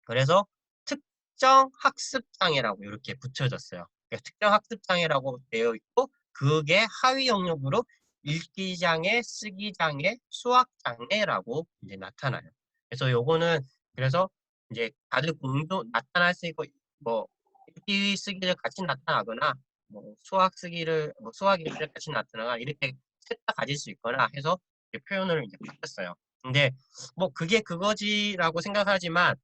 그래서 특정 학습 장애라고 이렇게 붙여졌어요. 그러니까 특정 학습 장애라고 되어 있고 그게 하위 영역으로 읽기 장애, 쓰기 장애, 수학 장애라고 이제 나타나요. 그래서 요거는 그래서 이제 다들 공동 나타날 수 있고 뭐 읽기 쓰기를 같이 나타나거나 뭐 수학 쓰기를 뭐 수학 읽기를 같이 나타나거나 이렇게 셋 다 가질 수 있거나 해서 이렇게 표현을 이제 바꿨어요. 근데 뭐 그게 그거지라고 생각하지만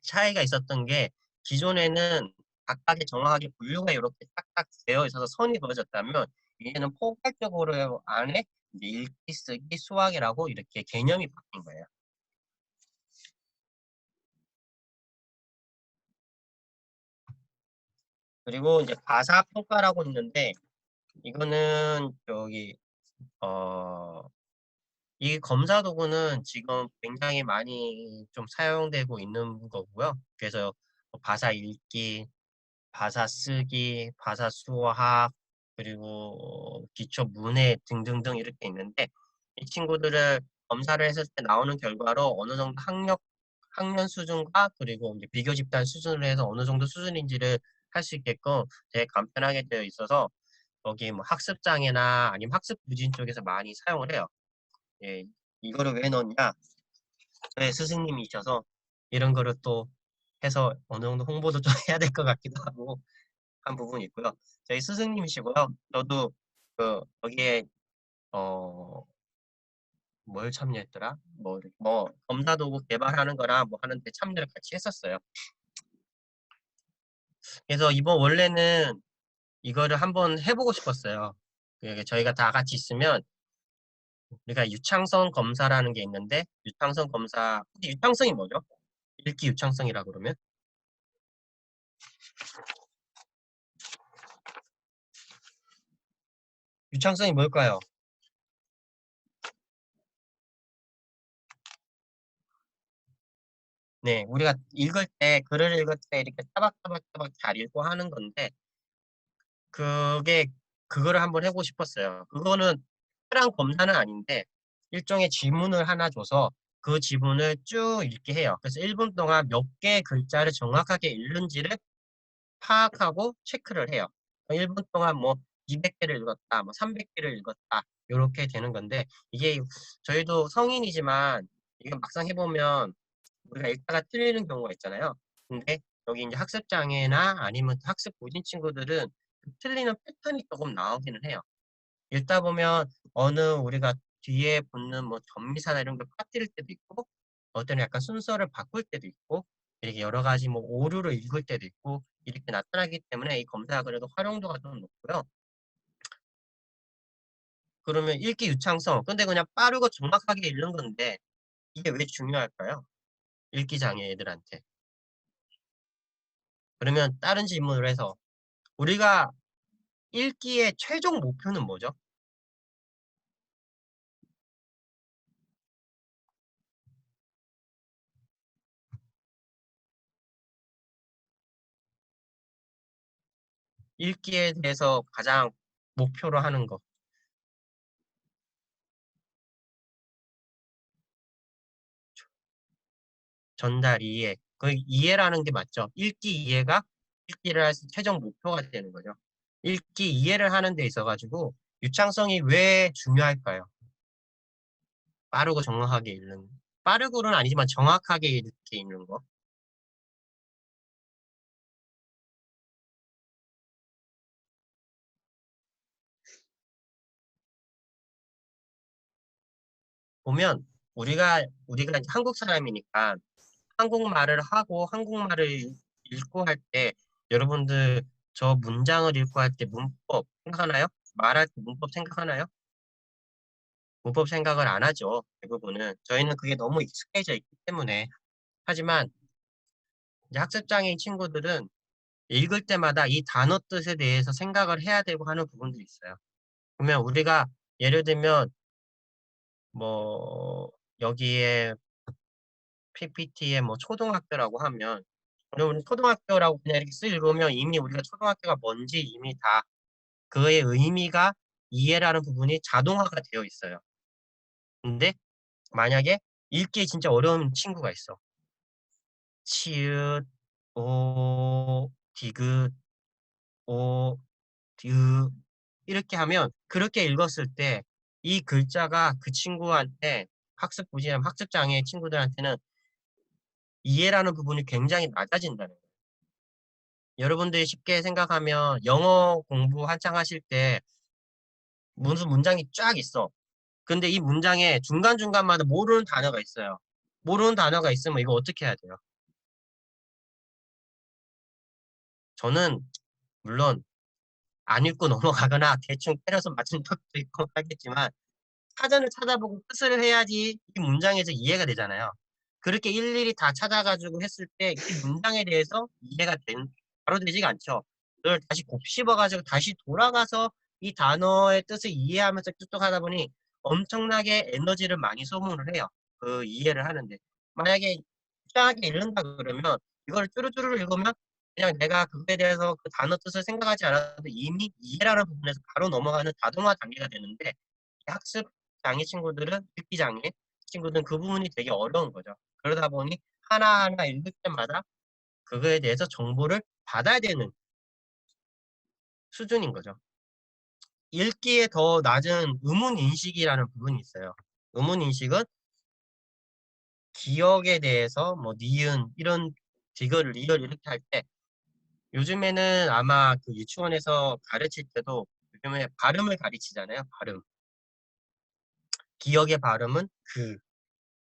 차이가 있었던 게 기존에는 각각의 정확하게 분류가 이렇게 딱딱 되어 있어서 선이 그어졌다면 이제는 포괄적으로 안에 이제 읽기, 쓰기, 수학이라고 이렇게 개념이 바뀐 거예요. 그리고 이제 가사 평가라고 있는데 이거는 저기 이 검사 도구는 지금 굉장히 많이 좀 사용되고 있는 거고요. 그래서 뭐 바사 읽기, 바사 쓰기, 바사 수학, 그리고 기초 문해 등등등 이렇게 있는데 이 친구들을 검사를 했을 때 나오는 결과로 어느 정도 학년 수준과 그리고 이제 비교 집단 수준을 해서 어느 정도 수준인지를 할 수 있게끔 되게 간편하게 되어 있어서 여기 뭐 학습 장애나 아니면 학습 부진 쪽에서 많이 사용을 해요. 예, 이거를 왜 넣냐? 저희 스승님이셔서 이런 거를 또 해서 어느 정도 홍보도 좀 해야 될 것 같기도 하고 한 부분이 있고요. 저희 스승님이시고요. 저도 그 여기에 뭘 참여했더라? 뭐 검사 도구 개발하는 거랑 뭐 하는데 참여를 같이 했었어요. 그래서 이번 원래는 이거를 한번 해보고 싶었어요. 저희가 다 같이 있으면 우리가 유창성 검사라는 게 있는데 유창성 검사 유창성이 뭐죠? 읽기 유창성이라 그러면 유창성이 뭘까요? 네, 우리가 읽을 때 글을 읽을 때 이렇게 따박따박따박 잘 읽고 하는 건데 그게 그거를 한번 해보고 싶었어요. 그거는 특별한 검사는 아닌데 일종의 지문을 하나 줘서 그 지문을 쭉 읽게 해요. 그래서 1분 동안 몇 개의 글자를 정확하게 읽는지를 파악하고 체크를 해요. 1분 동안 뭐 200개를 읽었다, 뭐 300개를 읽었다 이렇게 되는 건데 이게 저희도 성인이지만 이게 막상 해보면 우리가 읽다가 틀리는 경우가 있잖아요. 근데 여기 이제 학습 장애나 아니면 학습 고진 친구들은 그 틀리는 패턴이 조금 나오기는 해요. 읽다 보면 어느 우리가 뒤에 붙는 뭐 전미사나 이런 걸 빠뜨릴 때도 있고 어떤 약간 순서를 바꿀 때도 있고 이렇게 여러 가지 뭐 오류를 읽을 때도 있고 이렇게 나타나기 때문에 이 검사가 그래도 활용도가 좀 높고요. 그러면 읽기 유창성. 근데 그냥 빠르고 정확하게 읽는 건데 이게 왜 중요할까요? 읽기 장애 애들한테. 그러면 다른 질문을 해서 우리가 읽기의 최종 목표는 뭐죠? 읽기에 대해서 가장 목표로 하는 거. 전달 이해. 그 이해라는 게 맞죠? 읽기 이해가 읽기를 할 최종 목표가 되는 거죠. 읽기 이해를 하는 데 있어가지고 유창성이 왜 중요할까요? 빠르고 정확하게 읽는. 빠르고는 아니지만 정확하게 읽게 읽는 거. 보면 우리가 이제 한국 사람이니까 한국말을 하고 한국말을 읽고 할 때 여러분들 저 문장을 읽고 할 때 문법 생각하나요? 말할 때 문법 생각하나요? 문법 생각을 안 하죠. 대부분은. 저희는 그게 너무 익숙해져 있기 때문에. 하지만 이제 학습장애인 친구들은 읽을 때마다 이 단어 뜻에 대해서 생각을 해야 되고 하는 부분들이 있어요. 그러면 우리가 예를 들면 뭐 여기에 PPT에 뭐 초등학교라고 하면 여러분 초등학교라고 그냥 이렇게 쓱 읽으면 이미 우리가 초등학교가 뭔지 이미 다 그의 의미가 이해라는 부분이 자동화가 되어 있어요. 근데 만약에 읽기 진짜 어려운 친구가 있어. 치읓, 오, 디귿, 오, 디귿 이렇게 하면 그렇게 읽었을 때 이 글자가 그 친구한테 학습 부진함, 학습 장애 친구들한테는 이해라는 부분이 굉장히 낮아진다는 거예요. 여러분들이 쉽게 생각하면 영어 공부 한창 하실 때 무슨 문장이 쫙 있어. 근데 이 문장에 중간중간마다 모르는 단어가 있어요. 모르는 단어가 있으면 이거 어떻게 해야 돼요? 저는 물론 안 읽고 넘어가거나 대충 때려서 맞춘 적도 있고 하겠지만 사전을 찾아보고 뜻을 해야지 이 문장에서 이해가 되잖아요. 그렇게 일일이 다 찾아가지고 했을 때 이 문장에 대해서 바로 되지가 않죠. 그걸 다시 곱씹어가지고 다시 돌아가서 이 단어의 뜻을 이해하면서 쭉 하다 보니 엄청나게 에너지를 많이 소모를 해요. 그 이해를 하는데. 만약에 이상하게 읽는다 그러면 이걸 쭈루쭈루 읽으면 그냥 내가 그거에 대해서 그 단어 뜻을 생각하지 않아도 이미 이해라는 부분에서 바로 넘어가는 자동화 단계가 되는데 학습 장애 친구들은 읽기 장애 친구들은 그 부분이 되게 어려운 거죠. 그러다 보니 하나하나 읽을 때마다 그거에 대해서 정보를 받아야 되는 수준인 거죠. 읽기에 더 낮은 의문 인식이라는 부분이 있어요. 의문 인식은 기억에 대해서 뭐 니은 이런 디귿을 리을 이렇게 할 때 요즘에는 아마 그 유치원에서 가르칠 때도 요즘에 발음을 가르치잖아요. 발음. 기억의 발음은 그,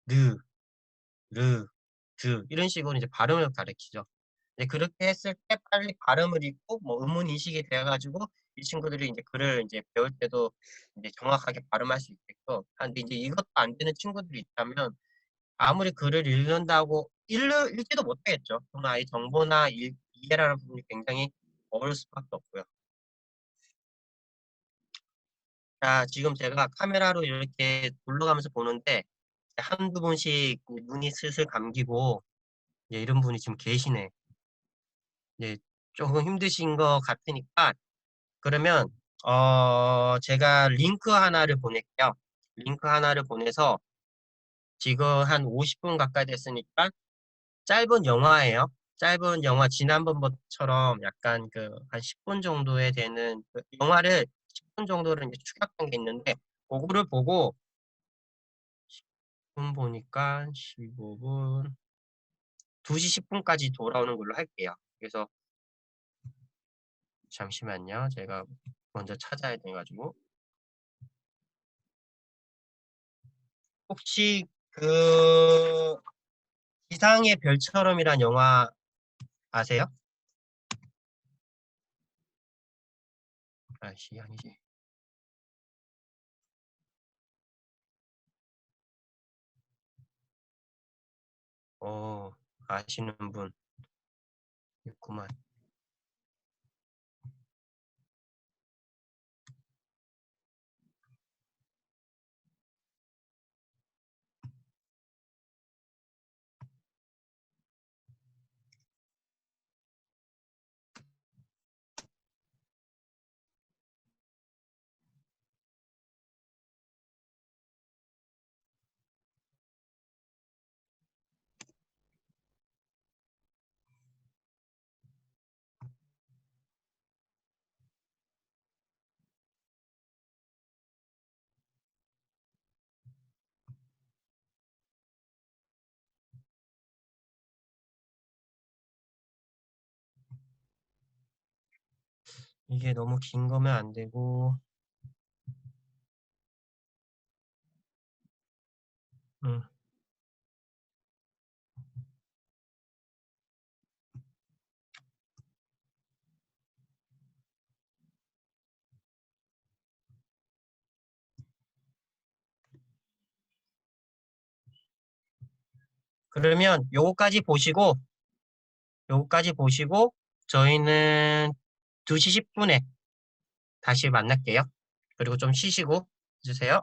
르, 르, 드 이런 식으로 이제 발음을 가르치죠. 이제 그렇게 했을 때 빨리 발음을 읽고 뭐 의문 인식이 돼가지고 이 친구들이 이제 글을 이제 배울 때도 이제 정확하게 발음할 수 있게끔 하는데 이제 이것도 안 되는 친구들이 있다면 아무리 글을 읽는다고 읽지도 못하겠죠. 그러면 아이 정보나 이해라는 부분이 굉장히 어려울 수밖에 없고요. 자, 지금 제가 카메라로 이렇게 둘러가면서 보는데 한두 분씩 눈이 슬슬 감기고 이제 이런 분이 지금 계시네. 이제 조금 힘드신 것 같으니까 그러면 제가 링크 하나를 보낼게요. 링크 하나를 보내서 지금 한 50분 가까이 됐으니까 짧은 영화예요. 짧은 영화 지난번처럼 약간 그 한 10분 정도에 되는 그 영화를 10분 정도를 이제 축약한 게 있는데 그거를 보고 10분 보니까 15분 2시 10분까지 돌아오는 걸로 할게요. 그래서 잠시만요. 제가 먼저 찾아야 돼가지고 혹시 그 기상의 별처럼이란 영화 아세요? 아씨 아니지. 아시는 분 있구만. 이게 너무 긴 거면 안 되고, 음. 그러면 요거까지 보시고, 저희는 2시 10분에 다시 만날게요. 그리고 좀 쉬시고 해주세요.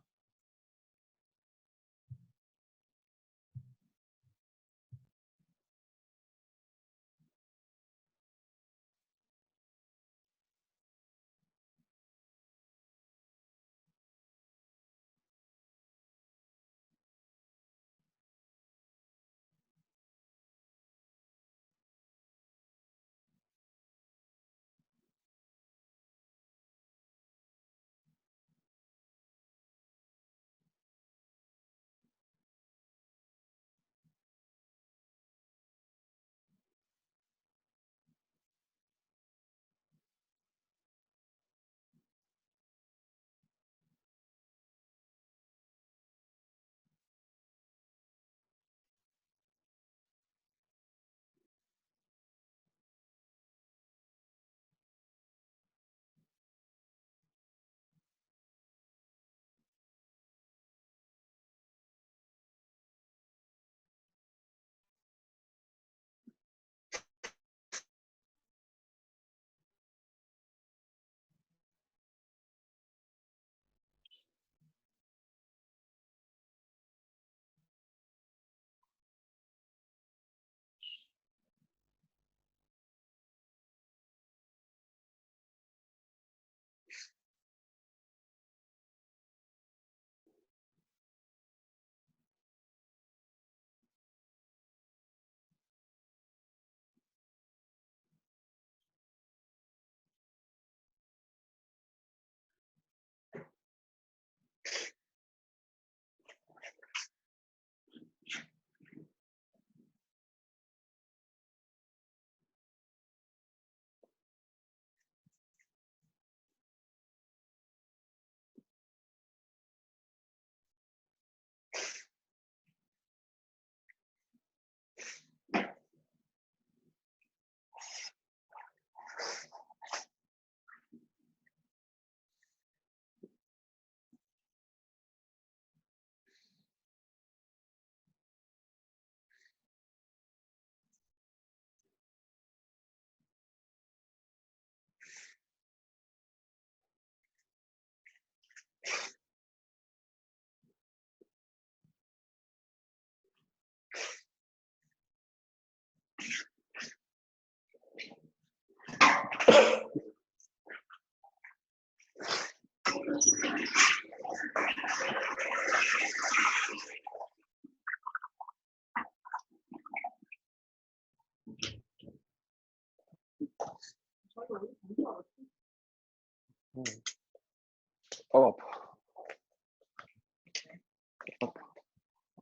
아파.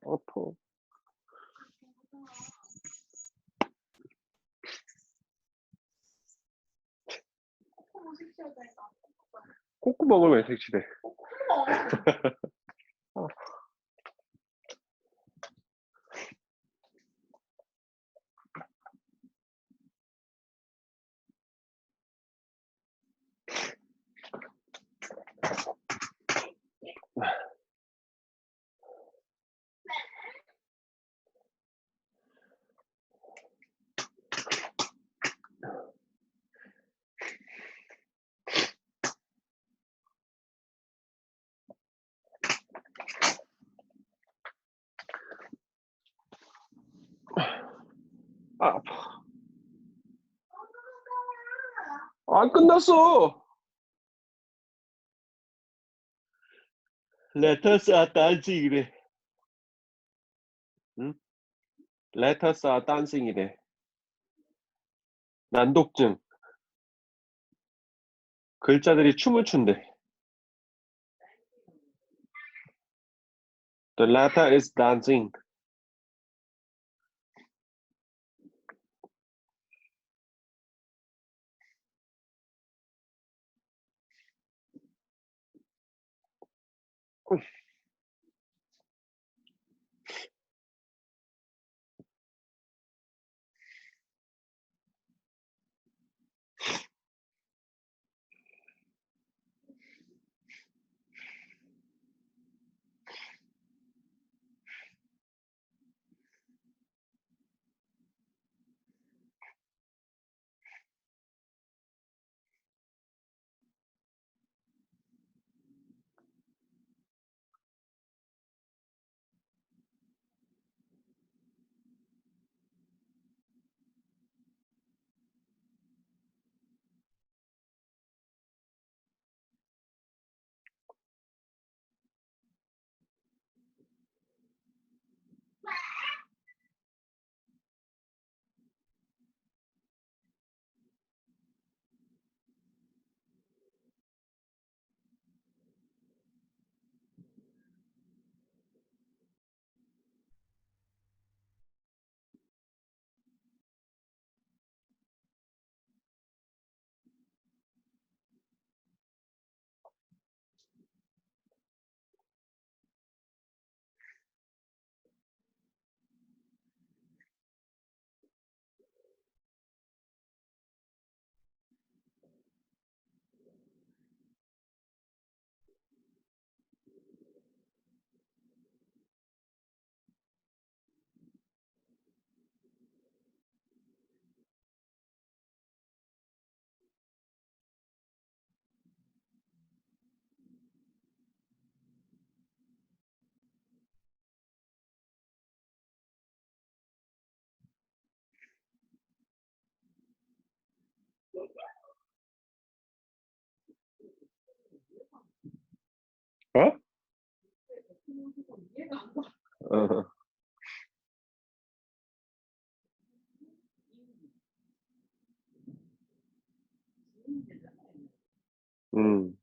아파. 콧구멍을 왜 색칠해? 아파. 안 끝났어. Letters are dancing이래. 응? Letters are dancing이래. 난독증. 글자들이 춤을 춘대. The letter is dancing. 어? 어. 음.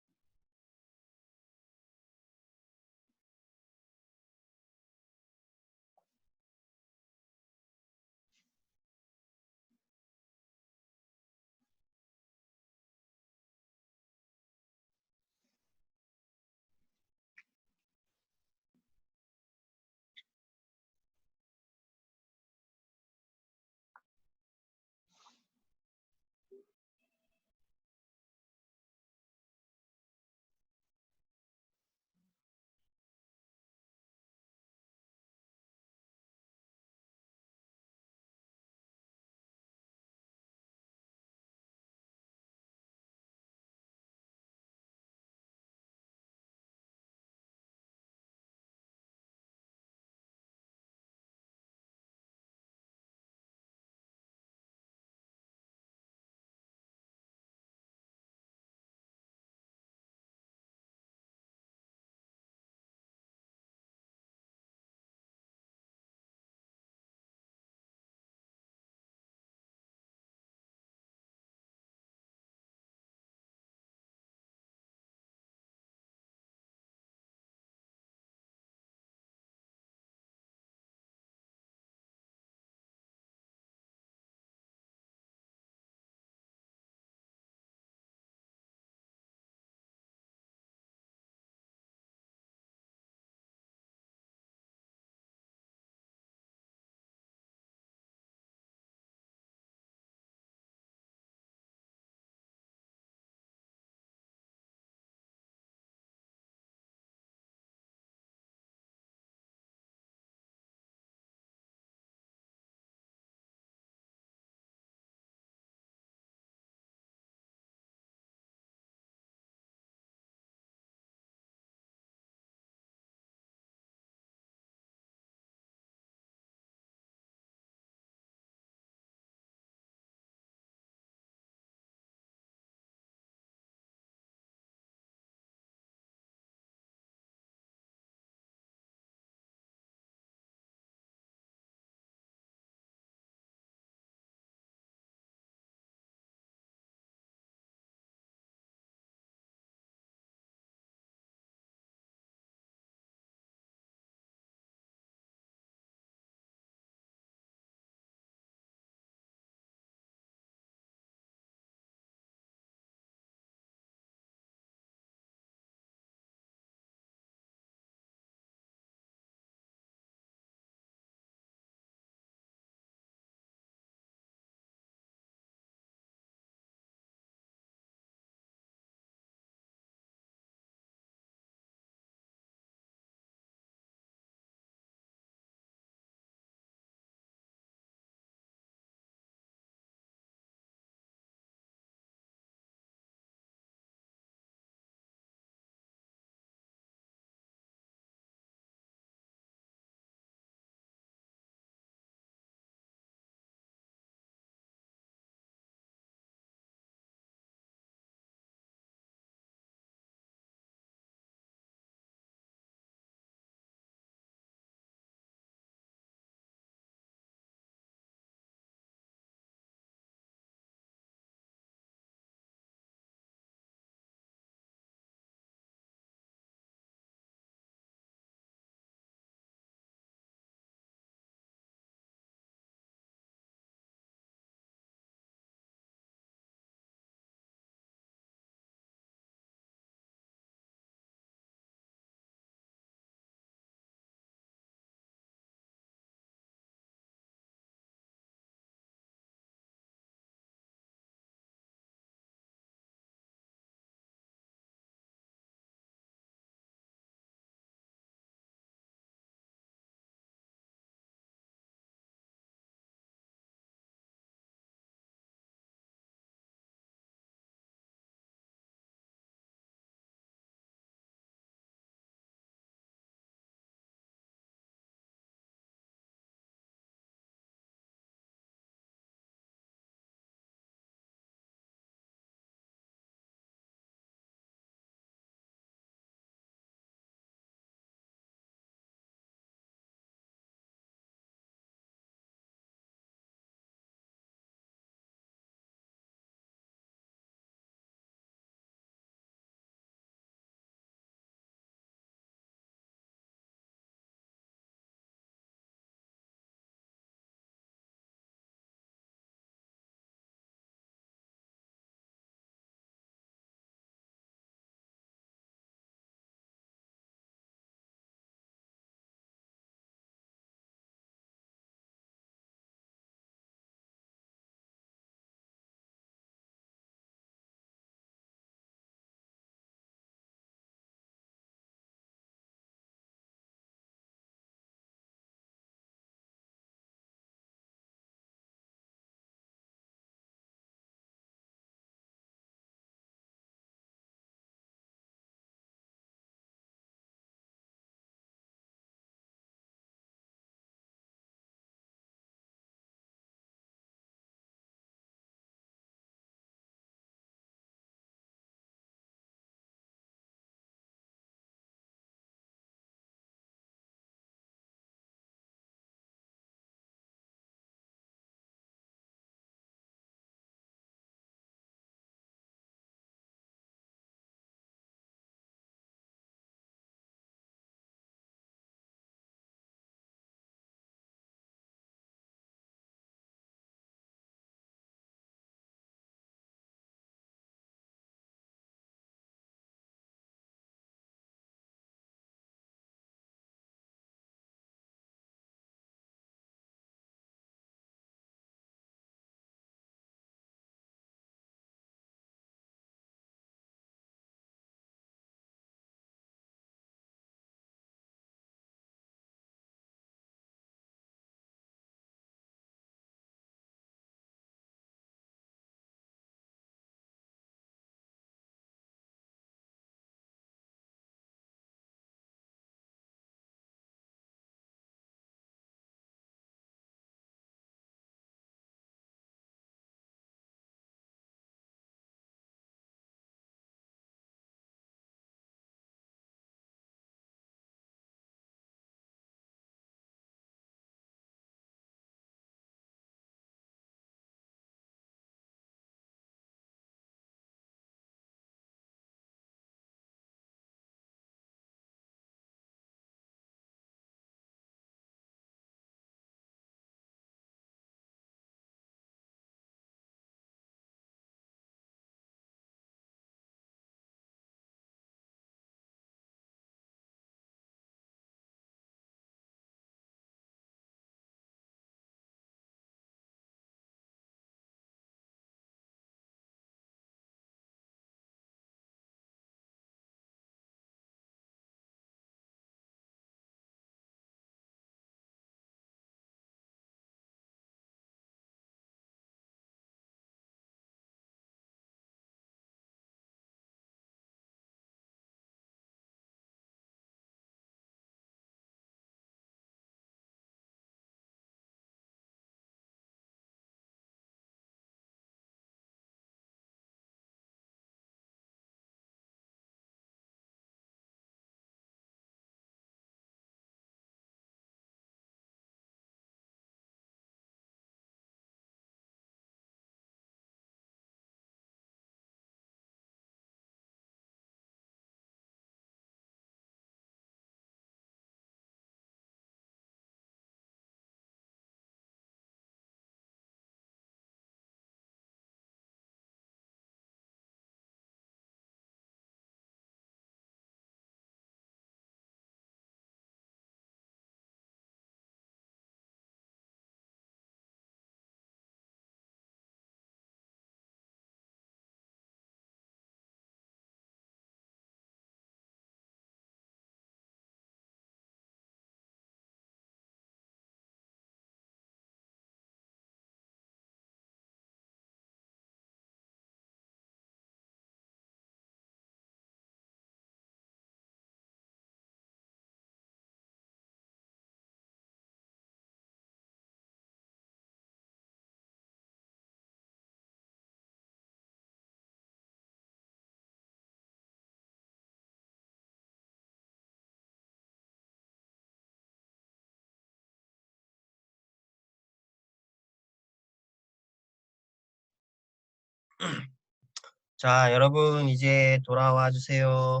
자, 여러분 이제 돌아와 주세요.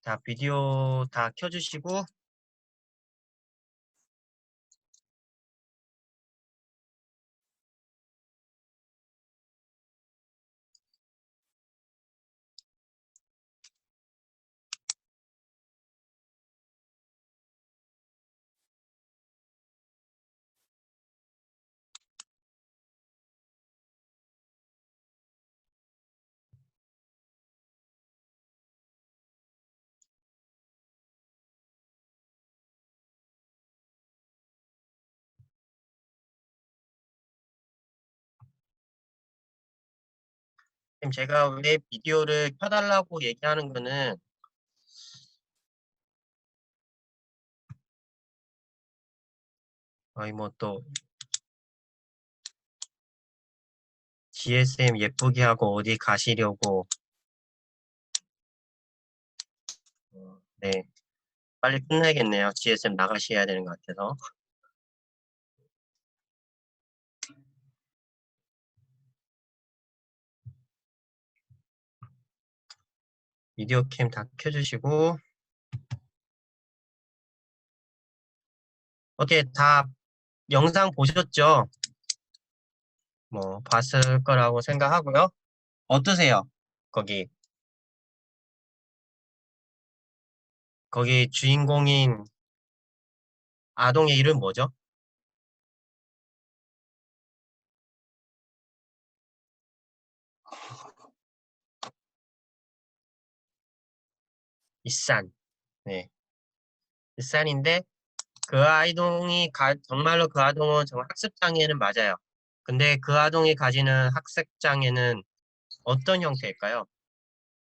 자, 비디오 다 켜주시고 지금 제가 왜 비디오를 켜달라고 얘기하는 거는 거의 뭐 또 GSM 예쁘게 하고 어디 가시려고 네, 빨리 끝내야겠네요. GSM 나가셔야 되는 것 같아서. 비디오 캠 다 켜주시고 어떻게 다 영상 보셨죠? 뭐 봤을 거라고 생각하고요. 어떠세요? 거기 주인공인 아동의 이름 뭐죠? 이산. 네, 이산인데 그 아이동이 정말로 그 아동은 정말 학습장애는 맞아요. 근데 그 아동이 가지는 학습장애는 어떤 형태일까요?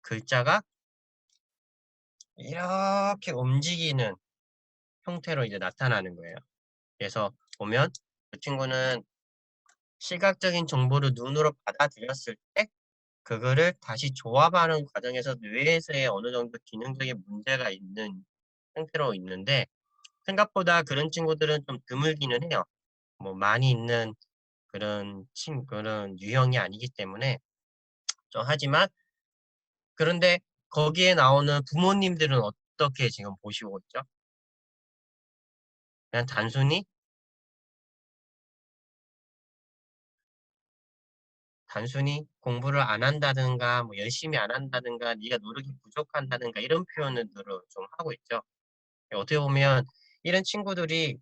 글자가 이렇게 움직이는 형태로 이제 나타나는 거예요. 그래서 보면 그 친구는 시각적인 정보를 눈으로 받아들였을 때 그거를 다시 조합하는 과정에서 뇌에서의 어느 정도 기능적인 문제가 있는 형태로 있는데 생각보다 그런 친구들은 좀 드물기는 해요. 뭐 많이 있는 그런 유형이 아니기 때문에 좀 하지만 그런데 거기에 나오는 부모님들은 어떻게 지금 보시고 있죠? 그냥 단순히 공부를 안 한다든가 뭐 열심히 안 한다든가 네가 노력이 부족한다든가 이런 표현들을 좀 하고 있죠. 어떻게 보면 이런 친구들이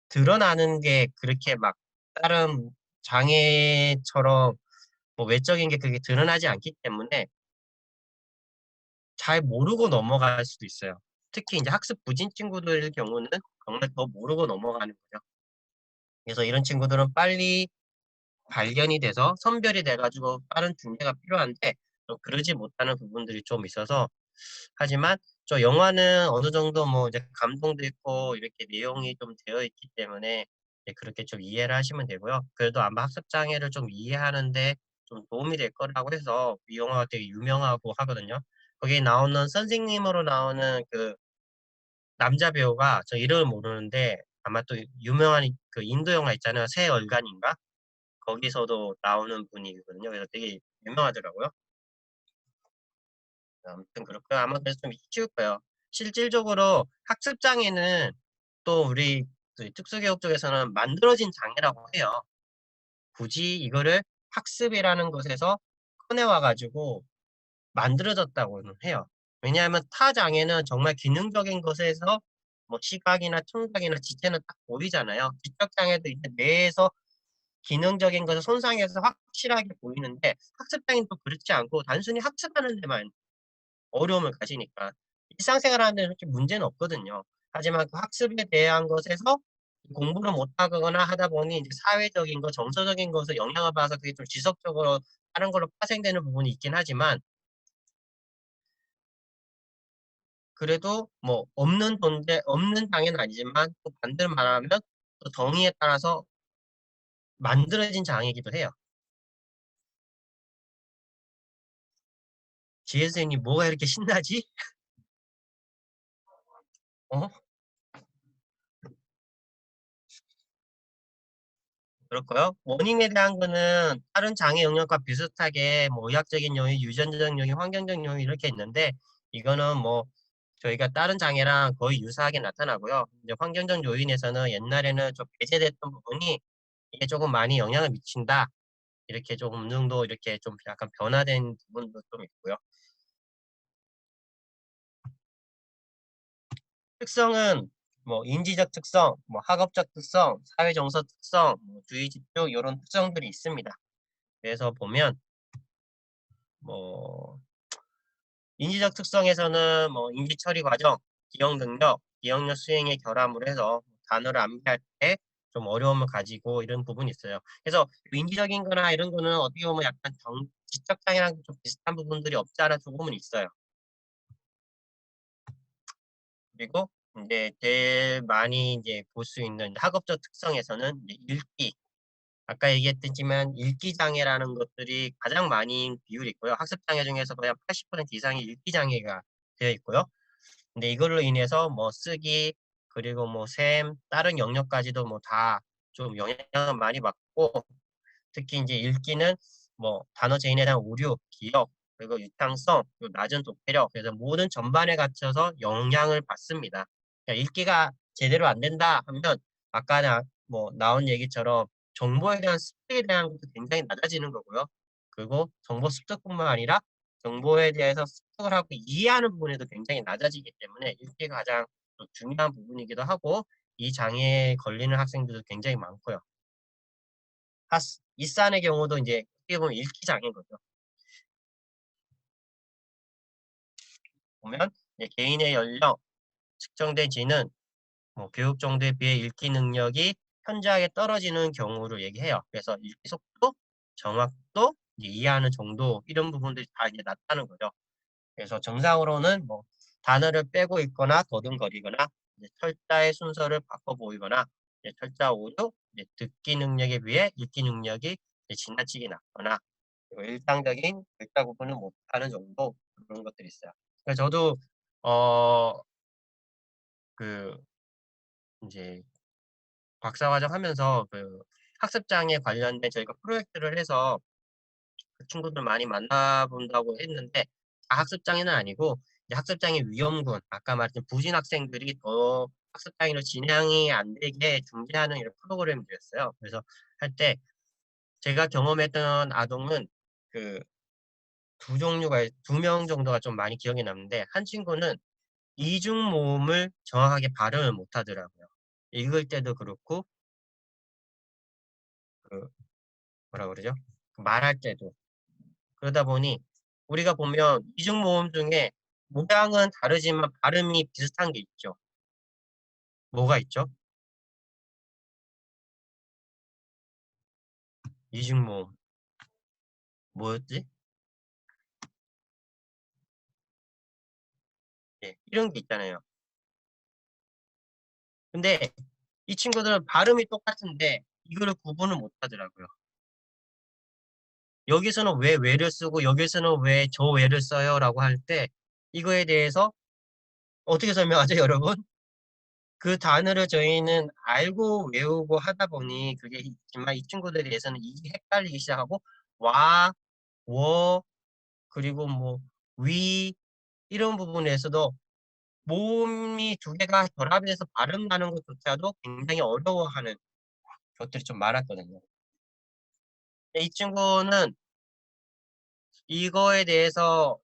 드러나는 게 그렇게 막 다른 장애처럼 뭐 외적인 게 그렇게 드러나지 않기 때문에 잘 모르고 넘어갈 수도 있어요. 특히 이제 학습 부진 친구들 경우는 정말 더 모르고 넘어가는 거죠. 그래서 이런 친구들은 빨리 발견이 돼서 선별이 돼가지고 빠른 중재가 필요한데 그러지 못하는 부분들이 좀 있어서 하지만 저 영화는 어느 정도 뭐 이제 감동도 있고 이렇게 내용이 좀 되어 있기 때문에 그렇게 좀 이해를 하시면 되고요. 그래도 아마 학습 장애를 좀 이해하는데 좀 도움이 될 거라고 해서 이 영화가 되게 유명하고 하거든요. 거기 나오는 선생님으로 나오는 그 남자 배우가 저 이름을 모르는데 아마 또 유명한 그 인도 영화 있잖아요. 새 얼간인가? 거기서도 나오는 분이거든요. 그래서 되게 유명하더라고요. 아무튼 그렇고요. 아마 그래서 좀 쉬울 거예요. 실질적으로 학습장애는 또 우리 그 특수교육 쪽에서는 만들어진 장애라고 해요. 굳이 이거를 학습이라는 것에서 꺼내와가지고 만들어졌다고는 해요. 왜냐하면 타 장애는 정말 기능적인 것에서 뭐 시각이나 청각이나 지체는 딱 보이잖아요. 지적 장애도 이제 뇌에서 기능적인 것을 손상해서 확실하게 보이는데 학습장애는 또 그렇지 않고 단순히 학습하는 데만 어려움을 가지니까 일상생활하는 데는 솔직히 문제는 없거든요. 하지만 그 학습에 대한 것에서 공부를 못하거나 하다 보니 이제 사회적인 것, 정서적인 것을 영향을 받아서 그게 좀 지속적으로 다른 걸로 파생되는 부분이 있긴 하지만 그래도 뭐 없는 장애는 아니지만 또 반대로 말하면 또 정의에 따라서 만들어진 장애이기도 해요. GSN이 뭐가 이렇게 신나지? 어? 그럴까요? 원인에 대한 거는 다른 장애 영역과 비슷하게 뭐 의학적인 요인, 유전적 요인, 환경적 요인 이렇게 있는데 이거는 뭐 저희가 다른 장애랑 거의 유사하게 나타나고요. 이제 환경적 요인에서는 옛날에는 좀 배제됐던 부분이 이게 조금 많이 영향을 미친다. 이렇게 조금 어느 정도 이렇게 좀 약간 변화된 부분도 좀 있고요. 특성은 뭐 인지적 특성, 뭐 학업적 특성, 사회 정서 특성, 뭐 주의 집중 이런 특성들이 있습니다. 그래서 보면 뭐 인지적 특성에서는 뭐 인지 처리 과정, 기억력 수행의 결함으로 해서 단어를 암기할 때 좀 어려움을 가지고 이런 부분이 있어요. 그래서 인지적인 거나 이런 거는 어떻게 보면 약간 지적 장애랑 좀 비슷한 부분들이 없지 않아 조금은 있어요. 그리고 이제 제일 많이 이제 볼 수 있는 학업적 특성에서는 이제 읽기. 아까 얘기했지만 읽기 장애라는 것들이 가장 많은 비율이 있고요. 학습 장애 중에서 거의 80% 이상이 읽기 장애가 되어 있고요. 근데 이걸로 인해서 뭐 쓰기 그리고 뭐 셈 다른 영역까지도 뭐 다 좀 영향을 많이 받고 특히 이제 읽기는 뭐 단어 제인에 대한 오류, 기억 그리고 유창성, 그리고 낮은 독해력 그래서 모든 전반에 갖춰서 영향을 받습니다. 그러니까 읽기가 제대로 안 된다 하면 아까 뭐 나온 얘기처럼 정보에 대한 습득에 대한 것도 굉장히 낮아지는 거고요. 그리고 정보 습득뿐만 아니라 정보에 대해서 습득을 하고 이해하는 부분에도 굉장히 낮아지기 때문에 읽기가 가장 중요한 부분이기도 하고 이 장애에 걸리는 학생들도 굉장히 많고요. 이산의 경우도 이제 어떻게 보면 읽기 장애인 거죠. 보면 이제 개인의 연령, 측정된 지능, 뭐 교육 정도에 비해 읽기 능력이 현저하게 떨어지는 경우를 얘기해요. 그래서 읽기 속도, 정확도, 이해하는 정도 이런 부분들이 다 이제 나타나는 거죠. 그래서 정상으로는 뭐 단어를 빼고 읽거나 더듬거리거나 이제 철자의 순서를 바꿔 보이거나 이제 철자 오류, 이제 듣기 능력에 비해 읽기 능력이 이제 지나치게 낮거나 그리고 일상적인 글자 구분을 못하는 정도 그런 것들이 있어요. 그래서 저도 그 이제 박사과정 하면서 그 학습장애 관련된 저희가 프로젝트를 해서 그 친구들 많이 만나본다고 했는데 다 학습장애는 아니고 이제 학습장애 위험군 아까 말했던 부진 학생들이 더 학습장애로 진행이 안 되게 중재하는 이런 프로그램이었어요. 그래서 할 때 제가 경험했던 아동은 그 두 명 정도가 좀 많이 기억에 남는데 한 친구는 이중 모음을 정확하게 발음을 못 하더라고요. 읽을 때도 그렇고 그 뭐라 그러죠? 말할 때도 그러다 보니 우리가 보면 이중 모음 중에 모양은 다르지만 발음이 비슷한 게 있죠. 뭐가 있죠? 이중 모음 뭐였지? 예, 이런 게 있잖아요. 근데 이 친구들은 발음이 똑같은데 이거를 구분을 못 하더라고요. 여기서는 왜 왜를 쓰고 여기서는 왜 저 왜를 써요? 라고 할 때 이거에 대해서 어떻게 설명하죠, 여러분? 그 단어를 저희는 알고 외우고 하다 보니 그게 있지만 이 친구들에 대해서는 이게 헷갈리기 시작하고 와, 워, 그리고 뭐 위 이런 부분에서도 모음이 두 개가 결합해서 발음 나는 것조차도 굉장히 어려워하는 것들이 좀 많았거든요. 이 친구는 이거에 대해서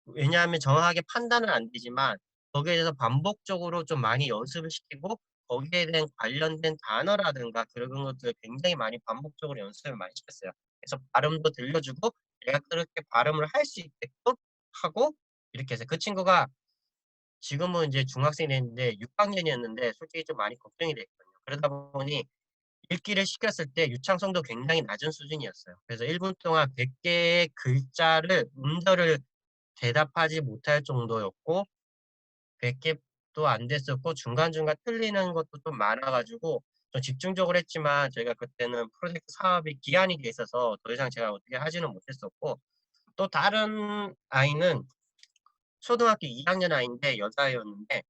왜냐하면 정확하게 판단은 안 되지만 거기에 대해서 반복적으로 좀 많이 연습을 시키고 거기에 대한 관련된 단어라든가 그런 것들을 굉장히 많이 반복적으로 연습을 많이 시켰어요. 그래서 발음도 들려주고 내가 그렇게 발음을 할 수 있게끔 하고 이렇게 해서 그 친구가 지금은 이제 중학생이 됐는데 6학년이었는데 솔직히 좀 많이 걱정이 됐거든요. 그러다 보니 읽기를 시켰을 때 유창성도 굉장히 낮은 수준이었어요. 그래서 1분 동안 100개의 글자를 음절을 대답하지 못할 정도였고 100개도 안 됐었고 중간중간 틀리는 것도 좀 많아 가지고 좀 집중적으로 했지만 저희가 그때는 프로젝트 사업이 기한이 돼 있어서 더 이상 제가 어떻게 하지는 못했었고 또 다른 아이는 초등학교 2학년 아이인데 여자아이였는데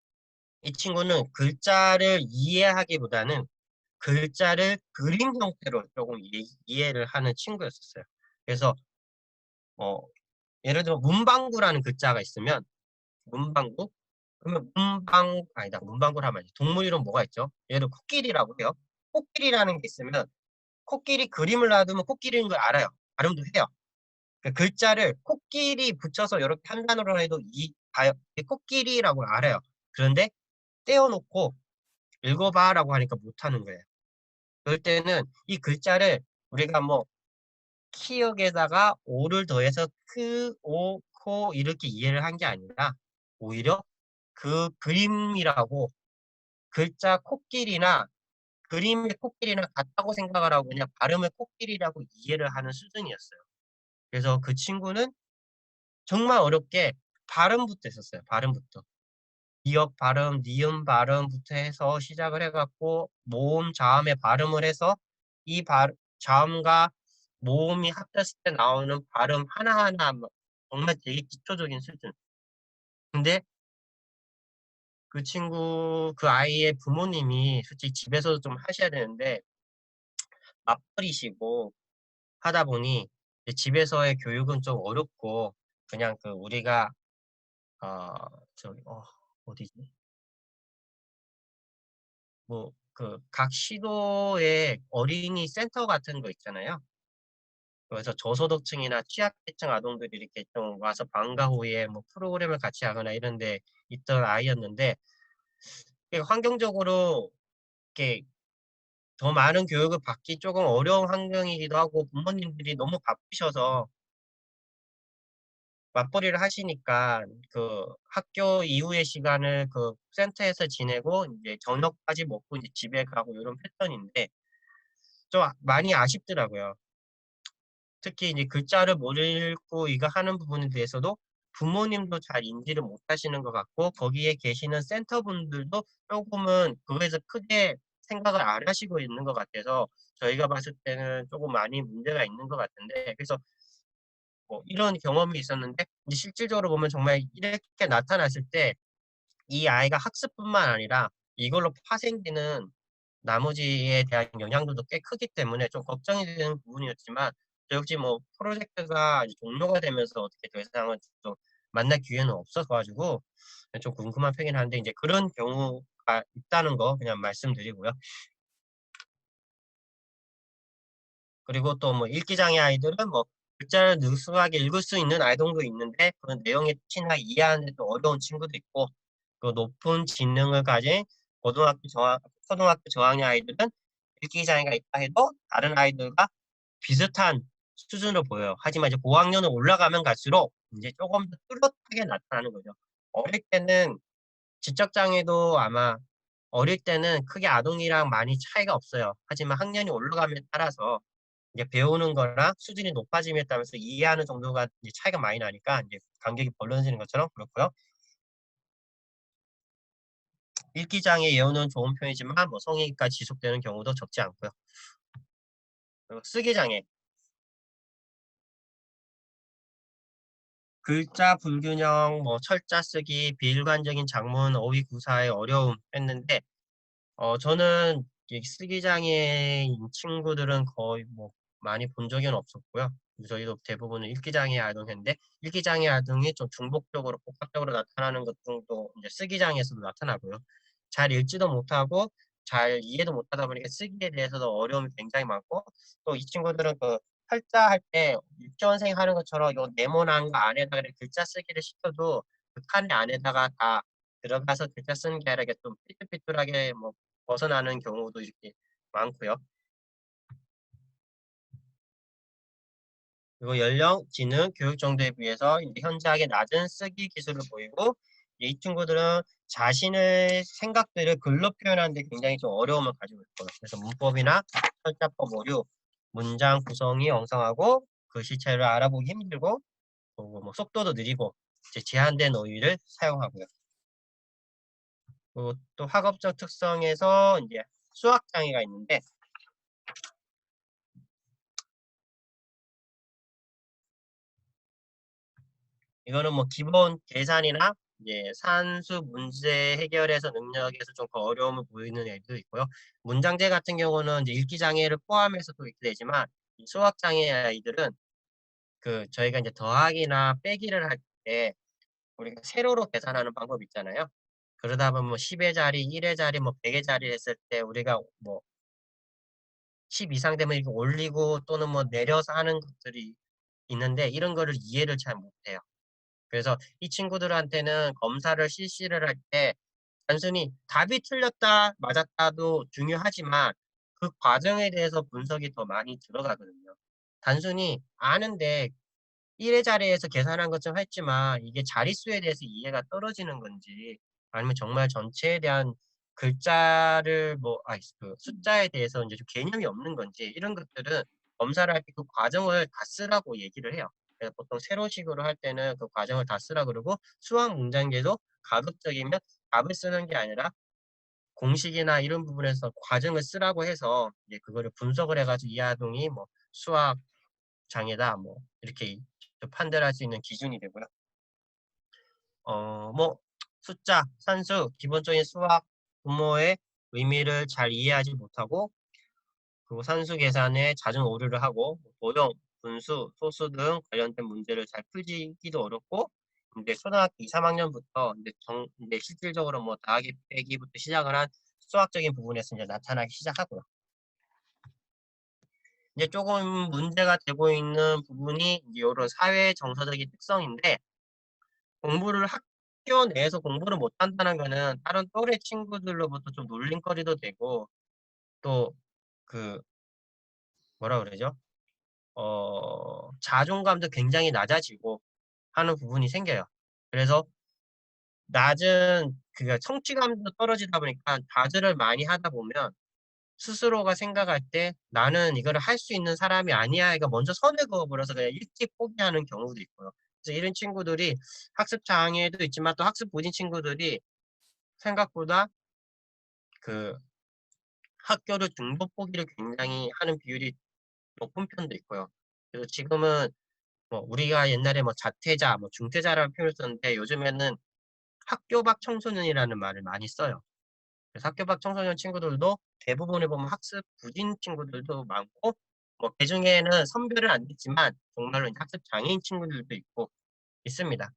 이 친구는 글자를 이해하기보다는 글자를 그림 형태로 조금 이해를 하는 친구였었어요. 그래서 예를 들어 문방구라는 글자가 있으면 문방구? 그러면 아니다. 문방구를 하면 동물 이름 뭐가 있죠? 예를 들어 코끼리라고 해요. 코끼리라는 게 있으면 코끼리 그림을 놔두면 코끼리인 걸 알아요. 발음도 해요. 그 글자를 코끼리 붙여서 이렇게 한 단어로 해도 이게 코끼리라고 알아요. 그런데 떼어놓고 읽어봐라고 하니까 못하는 거예요. 그럴 때는 이 글자를 우리가 뭐 키읔에다가 오를 더해서 오, 코 이렇게 이해를 한 게 아니라 오히려 그 그림이라고 글자 코끼리나 그림의 코끼리나 같다고 생각을 하고 그냥 발음을 코끼리라고 이해를 하는 수준이었어요. 그래서 그 친구는 정말 어렵게 발음부터 했었어요. 발음부터. 기역 발음, 니은 발음부터 해서 시작을 해갖고 모음, 자음의 발음을 해서 이 자음과 모음이 합쳤을 때 나오는 발음 하나하나 정말 되게 기초적인 수준. 근데 그 친구, 그 아이의 부모님이 솔직히 집에서도 좀 하셔야 되는데 맞벌이시고 하다 보니 이제 집에서의 교육은 좀 어렵고 그냥 그 우리가 어 저기 어디지? 뭐 그 각 시도에 어린이 센터 같은 거 있잖아요. 그래서 저소득층이나 취약계층 아동들이 이렇게 좀 와서 방과 후에 뭐 프로그램을 같이 하거나 이런 데 있던 아이였는데 이게 환경적으로 이렇게 더 많은 교육을 받기 조금 어려운 환경이기도 하고 부모님들이 너무 바쁘셔서 맞벌이를 하시니까 그 학교 이후의 시간을 그 센터에서 지내고 이제 저녁까지 먹고 이제 집에 가고 이런 패턴인데 좀 많이 아쉽더라고요. 특히 이제 글자를 못 읽고 이거 하는 부분에 대해서도 부모님도 잘 인지를 못 하시는 것 같고 거기에 계시는 센터분들도 조금은 그거에서 크게 생각을 안 하시고 있는 것 같아서 저희가 봤을 때는 조금 많이 문제가 있는 것 같은데 그래서 뭐 이런 경험이 있었는데 이제 실질적으로 보면 정말 이렇게 나타났을 때 이 아이가 학습뿐만 아니라 이걸로 파생되는 나머지에 대한 영향들도 꽤 크기 때문에 좀 걱정이 되는 부분이었지만 저 역시 뭐 프로젝트가 이제 종료가 되면서 어떻게 더 이상은 좀 만날 기회는 없어서 가지고 좀 궁금한 편이긴 한데 이제 그런 경우가 있다는 거 그냥 말씀드리고요. 그리고 또 뭐 읽기 장애 아이들은 뭐 글자를 능숙하게 읽을 수 있는 아이들도 있는데 그런 내용의 뜻이나 이해하는 데 또 어려운 친구도 있고 그 높은 지능을 가진 초등학교 저학년 아이들은 읽기 장애가 있다 해도 다른 아이들과 비슷한 수준으로 보여요. 하지만 이제 고학년을 올라가면 갈수록 이제 조금 더 뚜렷하게 나타나는 거죠. 어릴 때는 지적 장애도 아마 어릴 때는 크게 아동이랑 많이 차이가 없어요. 하지만 학년이 올라감에 따라서 이제 배우는 거랑 수준이 높아짐에 따라서 이해하는 정도가 이제 차이가 많이 나니까 이제 간격이 벌어지는 것처럼 그렇고요. 읽기 장애 예우는 좋은 편이지만 뭐 성인까지 지속되는 경우도 적지 않고요. 그리고 쓰기 장애. 글자 불균형, 뭐 철자 쓰기, 비일관적인 장문, 어휘 구사의 어려움 했는데 저는 이 쓰기 장애인 친구들은 거의 뭐 많이 본 적은 없었고요. 저희도 대부분은 읽기 장애 아동인데 읽기 장애 아동이 좀 중복적으로 복합적으로 나타나는 것 등도 이제 쓰기 장애에서도 나타나고요. 잘 읽지도 못하고 잘 이해도 못하다 보니까 쓰기에 대해서도 어려움이 굉장히 많고 또 이 친구들은 그 활자 할 때 유치원생 하는 것처럼 요 네모난 거 안에다가 이렇게 글자 쓰기를 시켜도 그 칸 안에다가 다 들어가서 글자 쓰는 게 아니라 이게 좀 삐뚤삐뚤하게 뭐 벗어나는 경우도 이렇게 많고요. 그리고 연령, 지능, 교육 정도에 비해서 이제 현저하게 낮은 쓰기 기술을 보이고 이 친구들은 자신의 생각들을 글로 표현하는 데 굉장히 좀 어려움을 가지고 있고요. 그래서 문법이나 철자법 오류, 문장 구성이 엉성하고 글씨체를 알아보기 힘들고 그리고 뭐 속도도 느리고 이제 제한된 어휘를 사용하고요. 그리고 또 학업적 특성에서 이제 수학 장애가 있는데 이거는 뭐 기본 계산이나 이제 산수 문제 해결에서 능력에서 좀 어려움을 보이는 애도 있고요. 문장제 같은 경우는 이제 읽기 장애를 포함해서도 있게 되지만 이 수학 장애 아이들은 그 저희가 이제 더하기나 빼기를 할 때 우리가 세로로 계산하는 방법 있잖아요. 그러다 보면 뭐 10의 자리, 1의 자리, 뭐 100의 자리 했을 때 우리가 뭐 10 이상 되면 이렇게 올리고 또는 뭐 내려서 하는 것들이 있는데 이런 거를 이해를 잘 못해요. 그래서 이 친구들한테는 검사를 실시를 할 때 단순히 답이 틀렸다, 맞았다도 중요하지만 그 과정에 대해서 분석이 더 많이 들어가거든요. 단순히 아는데 1의 자리에서 계산한 것처럼 했지만 이게 자릿수에 대해서 이해가 떨어지는 건지 아니면 정말 전체에 대한 글자를 그 숫자에 대해서 이제 좀 개념이 없는 건지 이런 것들은 검사를 할 때 그 과정을 다 쓰라고 얘기를 해요. 그래서 보통 세로식으로 할 때는 그 과정을 다 쓰라 그러고 수학 문장제도 가급적이면 답을 쓰는 게 아니라 공식이나 이런 부분에서 과정을 쓰라고 해서 이제 그거를 분석을 해가지고 이 아동이 뭐 수학 장애다 뭐 이렇게 판단할 수 있는 기준이 되고요. 뭐 숫자, 산수, 기본적인 수학 분모의 의미를 잘 이해하지 못하고 그리고 산수 계산에 잦은 오류를 하고 도형, 분수, 소수 등 관련된 문제를 잘 풀기도 어렵고 이제 초등학교 2, 3학년부터 이제 실질적으로 뭐 더하기 빼기부터 시작을 한 수학적인 부분에서 이제 나타나기 시작하고요. 이제 조금 문제가 되고 있는 부분이 이제 이런 사회 정서적인 특성인데 공부를 학교 내에서 공부를 못한다는 거는 다른 또래 친구들로부터 좀 놀림거리도 되고 또 그 뭐라 그러죠? 자존감도 굉장히 낮아지고 하는 부분이 생겨요. 그래서 낮은 성취감도 떨어지다 보니까 자제를 많이 하다 보면 스스로가 생각할 때 나는 이거를 할 수 있는 사람이 아니야. 그러니까 먼저 선을 그어버려서 그냥 일찍 포기하는 경우도 있고요. 그래서 이런 친구들이 학습 장애도 있지만 또 학습 부진 친구들이 생각보다 그 학교를 중도 포기를 굉장히 하는 비율이 높은 편도 있고요. 그래서 지금은 뭐 우리가 옛날에 뭐 자퇴자, 뭐 중퇴자라는 표현을 썼는데 요즘에는 학교 밖 청소년이라는 말을 많이 써요. 그래서 학교 밖 청소년 친구들도 대부분을 보면 학습 부진 친구들도 많고 뭐 그중에는 선별을 안 했지만 정말로 이제 학습 장애인 친구들도 있고 있습니다.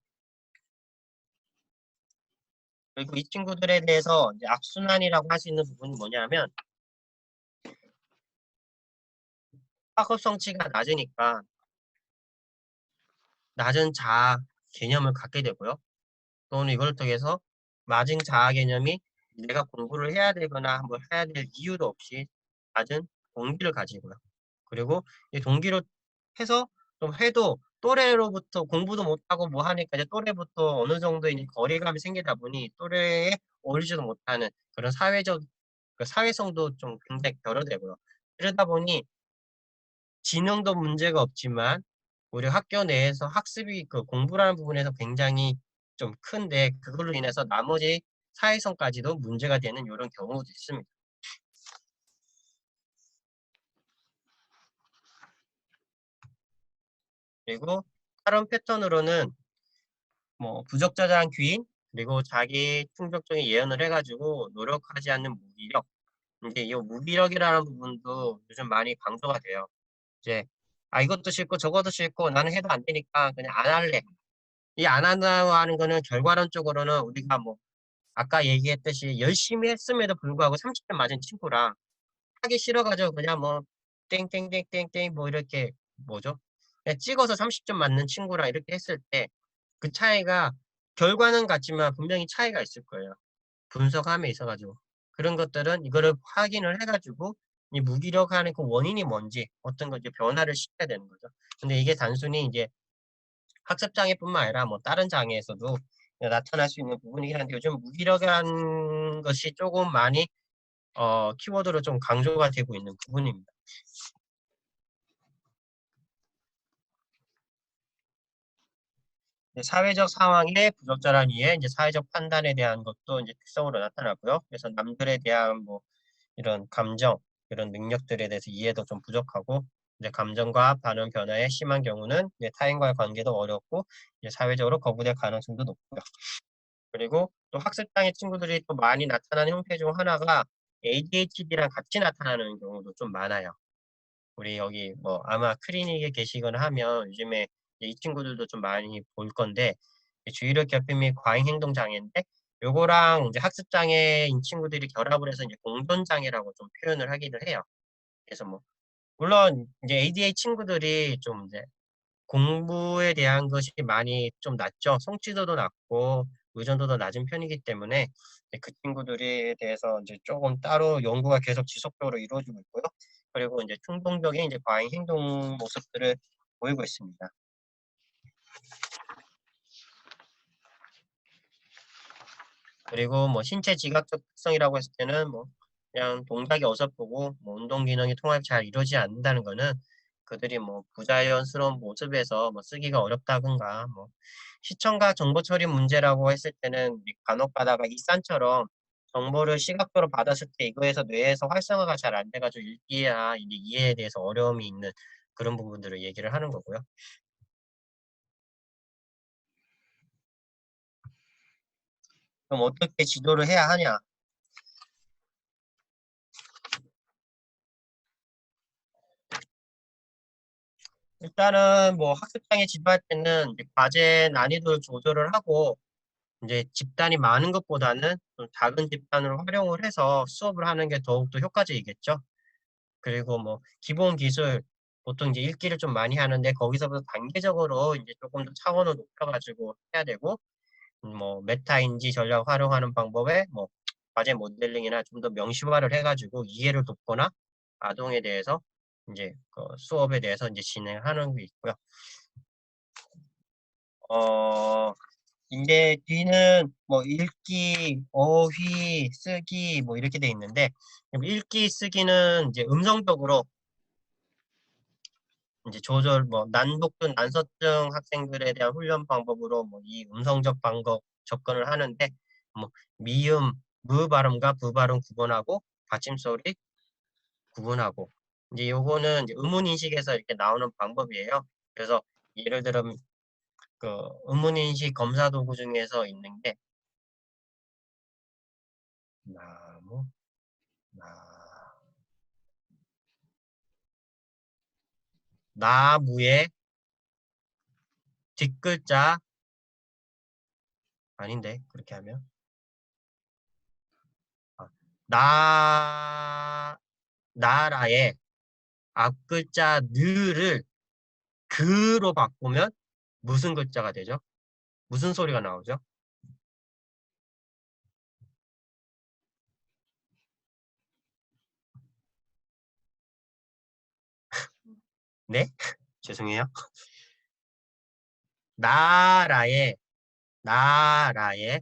그리고 이 친구들에 대해서 이제 악순환이라고 할 수 있는 부분이 뭐냐면 학업 성취가 낮으니까 낮은 자아 개념을 갖게 되고요. 또는 이걸 통해서 낮은 자아 개념이 내가 공부를 해야 되거나 뭘 해야 될 이유도 없이 낮은 동기를 가지고요. 그리고 이 동기로 해서 좀 해도 또래로부터 공부도 못하고 뭐 하니까 이제 또래부터 어느 정도 이제 거리감이 생기다 보니 또래에 어울리지도 못하는 그런 사회적 그 사회성도 좀 굉장히 결여되고요. 그러다 보니 지능도 문제가 없지만 우리 학교 내에서 학습이 그 공부라는 부분에서 굉장히 좀 큰데 그걸로 인해서 나머지 사회성까지도 문제가 되는 이런 경우도 있습니다. 그리고 다른 패턴으로는 뭐 부적절한 귀인 그리고 자기 충족적인 예언을 해가지고 노력하지 않는 무기력 이제 이 무기력이라는 부분도 요즘 많이 강조가 돼요. 이제 이것도 싫고 저것도 싫고 나는 해도 안 되니까 그냥 안 할래. 이 안 한다고 하는 거는 결과론적으로는 우리가 뭐 아까 얘기했듯이 열심히 했음에도 불구하고 30점 맞은 친구랑 하기 싫어가지고 그냥 뭐 땡땡땡땡땡 뭐 이렇게 뭐죠? 그냥 찍어서 30점 맞는 친구랑 이렇게 했을 때 그 차이가 결과는 같지만 분명히 차이가 있을 거예요. 분석함에 있어가지고 그런 것들은 이거를 확인을 해가지고 이 무기력하는 그 원인이 뭔지 어떤 거 이제 변화를 시켜야 되는 거죠. 근데 이게 단순히 이제 학습 장애뿐만 아니라 뭐 다른 장애에서도 나타날 수 있는 부분이긴 한데 요즘 무기력한 것이 조금 많이 키워드로 좀 강조가 되고 있는 부분입니다. 사회적 상황의 부적절한 이해, 이제 사회적 판단에 대한 것도 이제 특성으로 나타나고요. 그래서 남들에 대한 뭐 이런 감정, 이런 능력들에 대해서 이해도 좀 부족하고, 이제 감정과 반응 변화에 심한 경우는 이제 타인과의 관계도 어렵고, 이제 사회적으로 거부될 가능성도 높고요. 그리고 또 학습장애 친구들이 또 많이 나타나는 형태 중 하나가 ADHD랑 같이 나타나는 경우도 좀 많아요. 우리 여기 뭐 아마 클리닉에 계시거나 하면 요즘에 이 친구들도 좀 많이 볼 건데 주의력 결핍 및 과잉 행동 장애인데 요거랑 이제 학습 장애인 친구들이 결합을 해서 이제 공존 장애라고 좀 표현을 하기도 해요. 그래서 뭐 물론 이제 ADA 친구들이 좀 이제 공부에 대한 것이 많이 좀 낮죠. 성취도도 낮고 의존도도 낮은 편이기 때문에 그 친구들에 대해서 이제 조금 따로 연구가 계속 지속적으로 이루어지고 있고요. 그리고 이제 충동적인 이제 과잉 행동 모습들을 보이고 있습니다. 그리고 뭐 신체 지각적 특성이라고 했을 때는 뭐 그냥 동작이 어설프고 뭐 운동 기능이 통합이 잘 이루어지지 않는다는 거는 그들이 뭐 부자연스러운 모습에서 뭐 쓰기가 어렵다든가 뭐 시청각 정보 처리 문제라고 했을 때는 간혹 가다가 이산처럼 정보를 시각적으로 받았을 때 이거에서 뇌에서 활성화가 잘 안 돼가지고 읽기나 이제 이해에 대해서 어려움이 있는 그런 부분들을 얘기를 하는 거고요. 그럼 어떻게 지도를 해야 하냐? 일단은 뭐 학습장애 지도할 때는 이제 과제 난이도를 조절을 하고 이제 집단이 많은 것보다는 좀 작은 집단을 활용을 해서 수업을 하는 게 더욱더 효과적이겠죠. 그리고 뭐 기본 기술 보통 이제 읽기를 좀 많이 하는데 거기서부터 단계적으로 이제 조금 더 차원을 높여가지고 해야 되고 뭐 메타인지 전략 활용하는 방법에 뭐 과제 모델링이나 좀 더 명시화를 해가지고 이해를 돕거나 아동에 대해서 이제 그 수업에 대해서 이제 진행하는 게 있고요. 이제 뒤는 뭐 읽기, 어휘, 쓰기 뭐 이렇게 돼 있는데 읽기, 쓰기는 이제 음성적으로 이제 조절 뭐 난독증, 난서증 학생들에 대한 훈련 방법으로 뭐 이 음성적 방법 접근을 하는데 뭐 미음, 무 발음과 부 발음 구분하고 받침소리 구분하고 이제 요거는 이제 의문 인식에서 이렇게 나오는 방법이에요. 그래서 예를 들면 그 의문 인식 검사 도구 중에서 있는 게 나무, 나, 나무의 뒷글자 아닌데 그렇게 하면 아, 나라의 앞글자 느를 그로 바꾸면 무슨 글자가 되죠? 무슨 소리가 나오죠? 네? 죄송해요. 나라의 나라의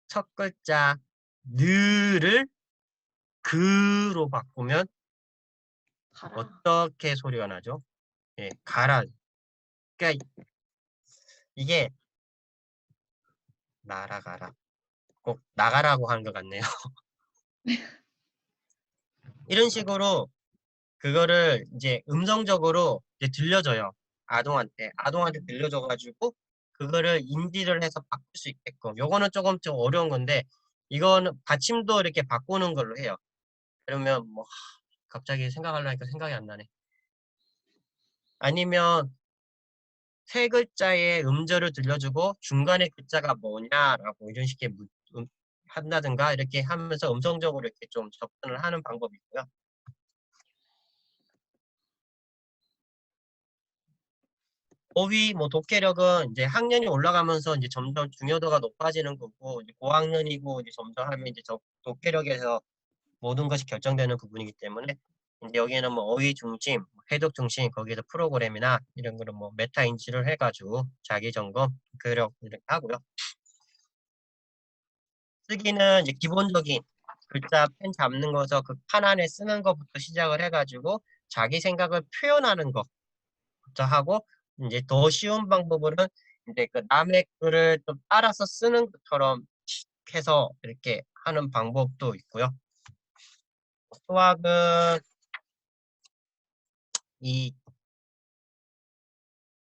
첫 글자 느를 그로 바꾸면 가라. 어떻게 소리가 나죠? 예, 가라. 그러니까 이게 날아가라. 꼭 나가라고 하는 것 같네요. 이런 식으로 그거를 이제 음성적으로 이제 들려줘요. 아동한테 들려줘가지고 그거를 인지를 해서 바꿀 수 있게끔. 요거는 조금 좀 어려운 건데 이거는 받침도 이렇게 바꾸는 걸로 해요. 그러면 뭐 갑자기 생각하려니까 생각이 안 나네. 아니면 세 글자의 음절을 들려주고 중간에 글자가 뭐냐라고 이런 식의 한다든가 이렇게 하면서 음성적으로 이렇게 좀 접근을 하는 방법이 있고요. 어휘, 뭐 독해력은 이제 학년이 올라가면서 이제 점점 중요도가 높아지는 거고 이제 고학년이고 이제 점점 하면 이제 독해력에서 모든 것이 결정되는 부분이기 때문에 이제 여기에는 뭐 어휘 중심, 해독 중심 거기에서 프로그램이나 이런 거를 뭐 메타 인지를 해가지고 자기 점검, 독해력 이렇게 하고요. 쓰기는 이제 기본적인 글자 펜 잡는 거서 그 칸 안에 쓰는 것부터 시작을 해가지고 자기 생각을 표현하는 것부터 하고 이제 더 쉬운 방법으로는 이제 그 남의 글을 좀 따라서 쓰는 것처럼 해서 이렇게 하는 방법도 있고요. 수학은 이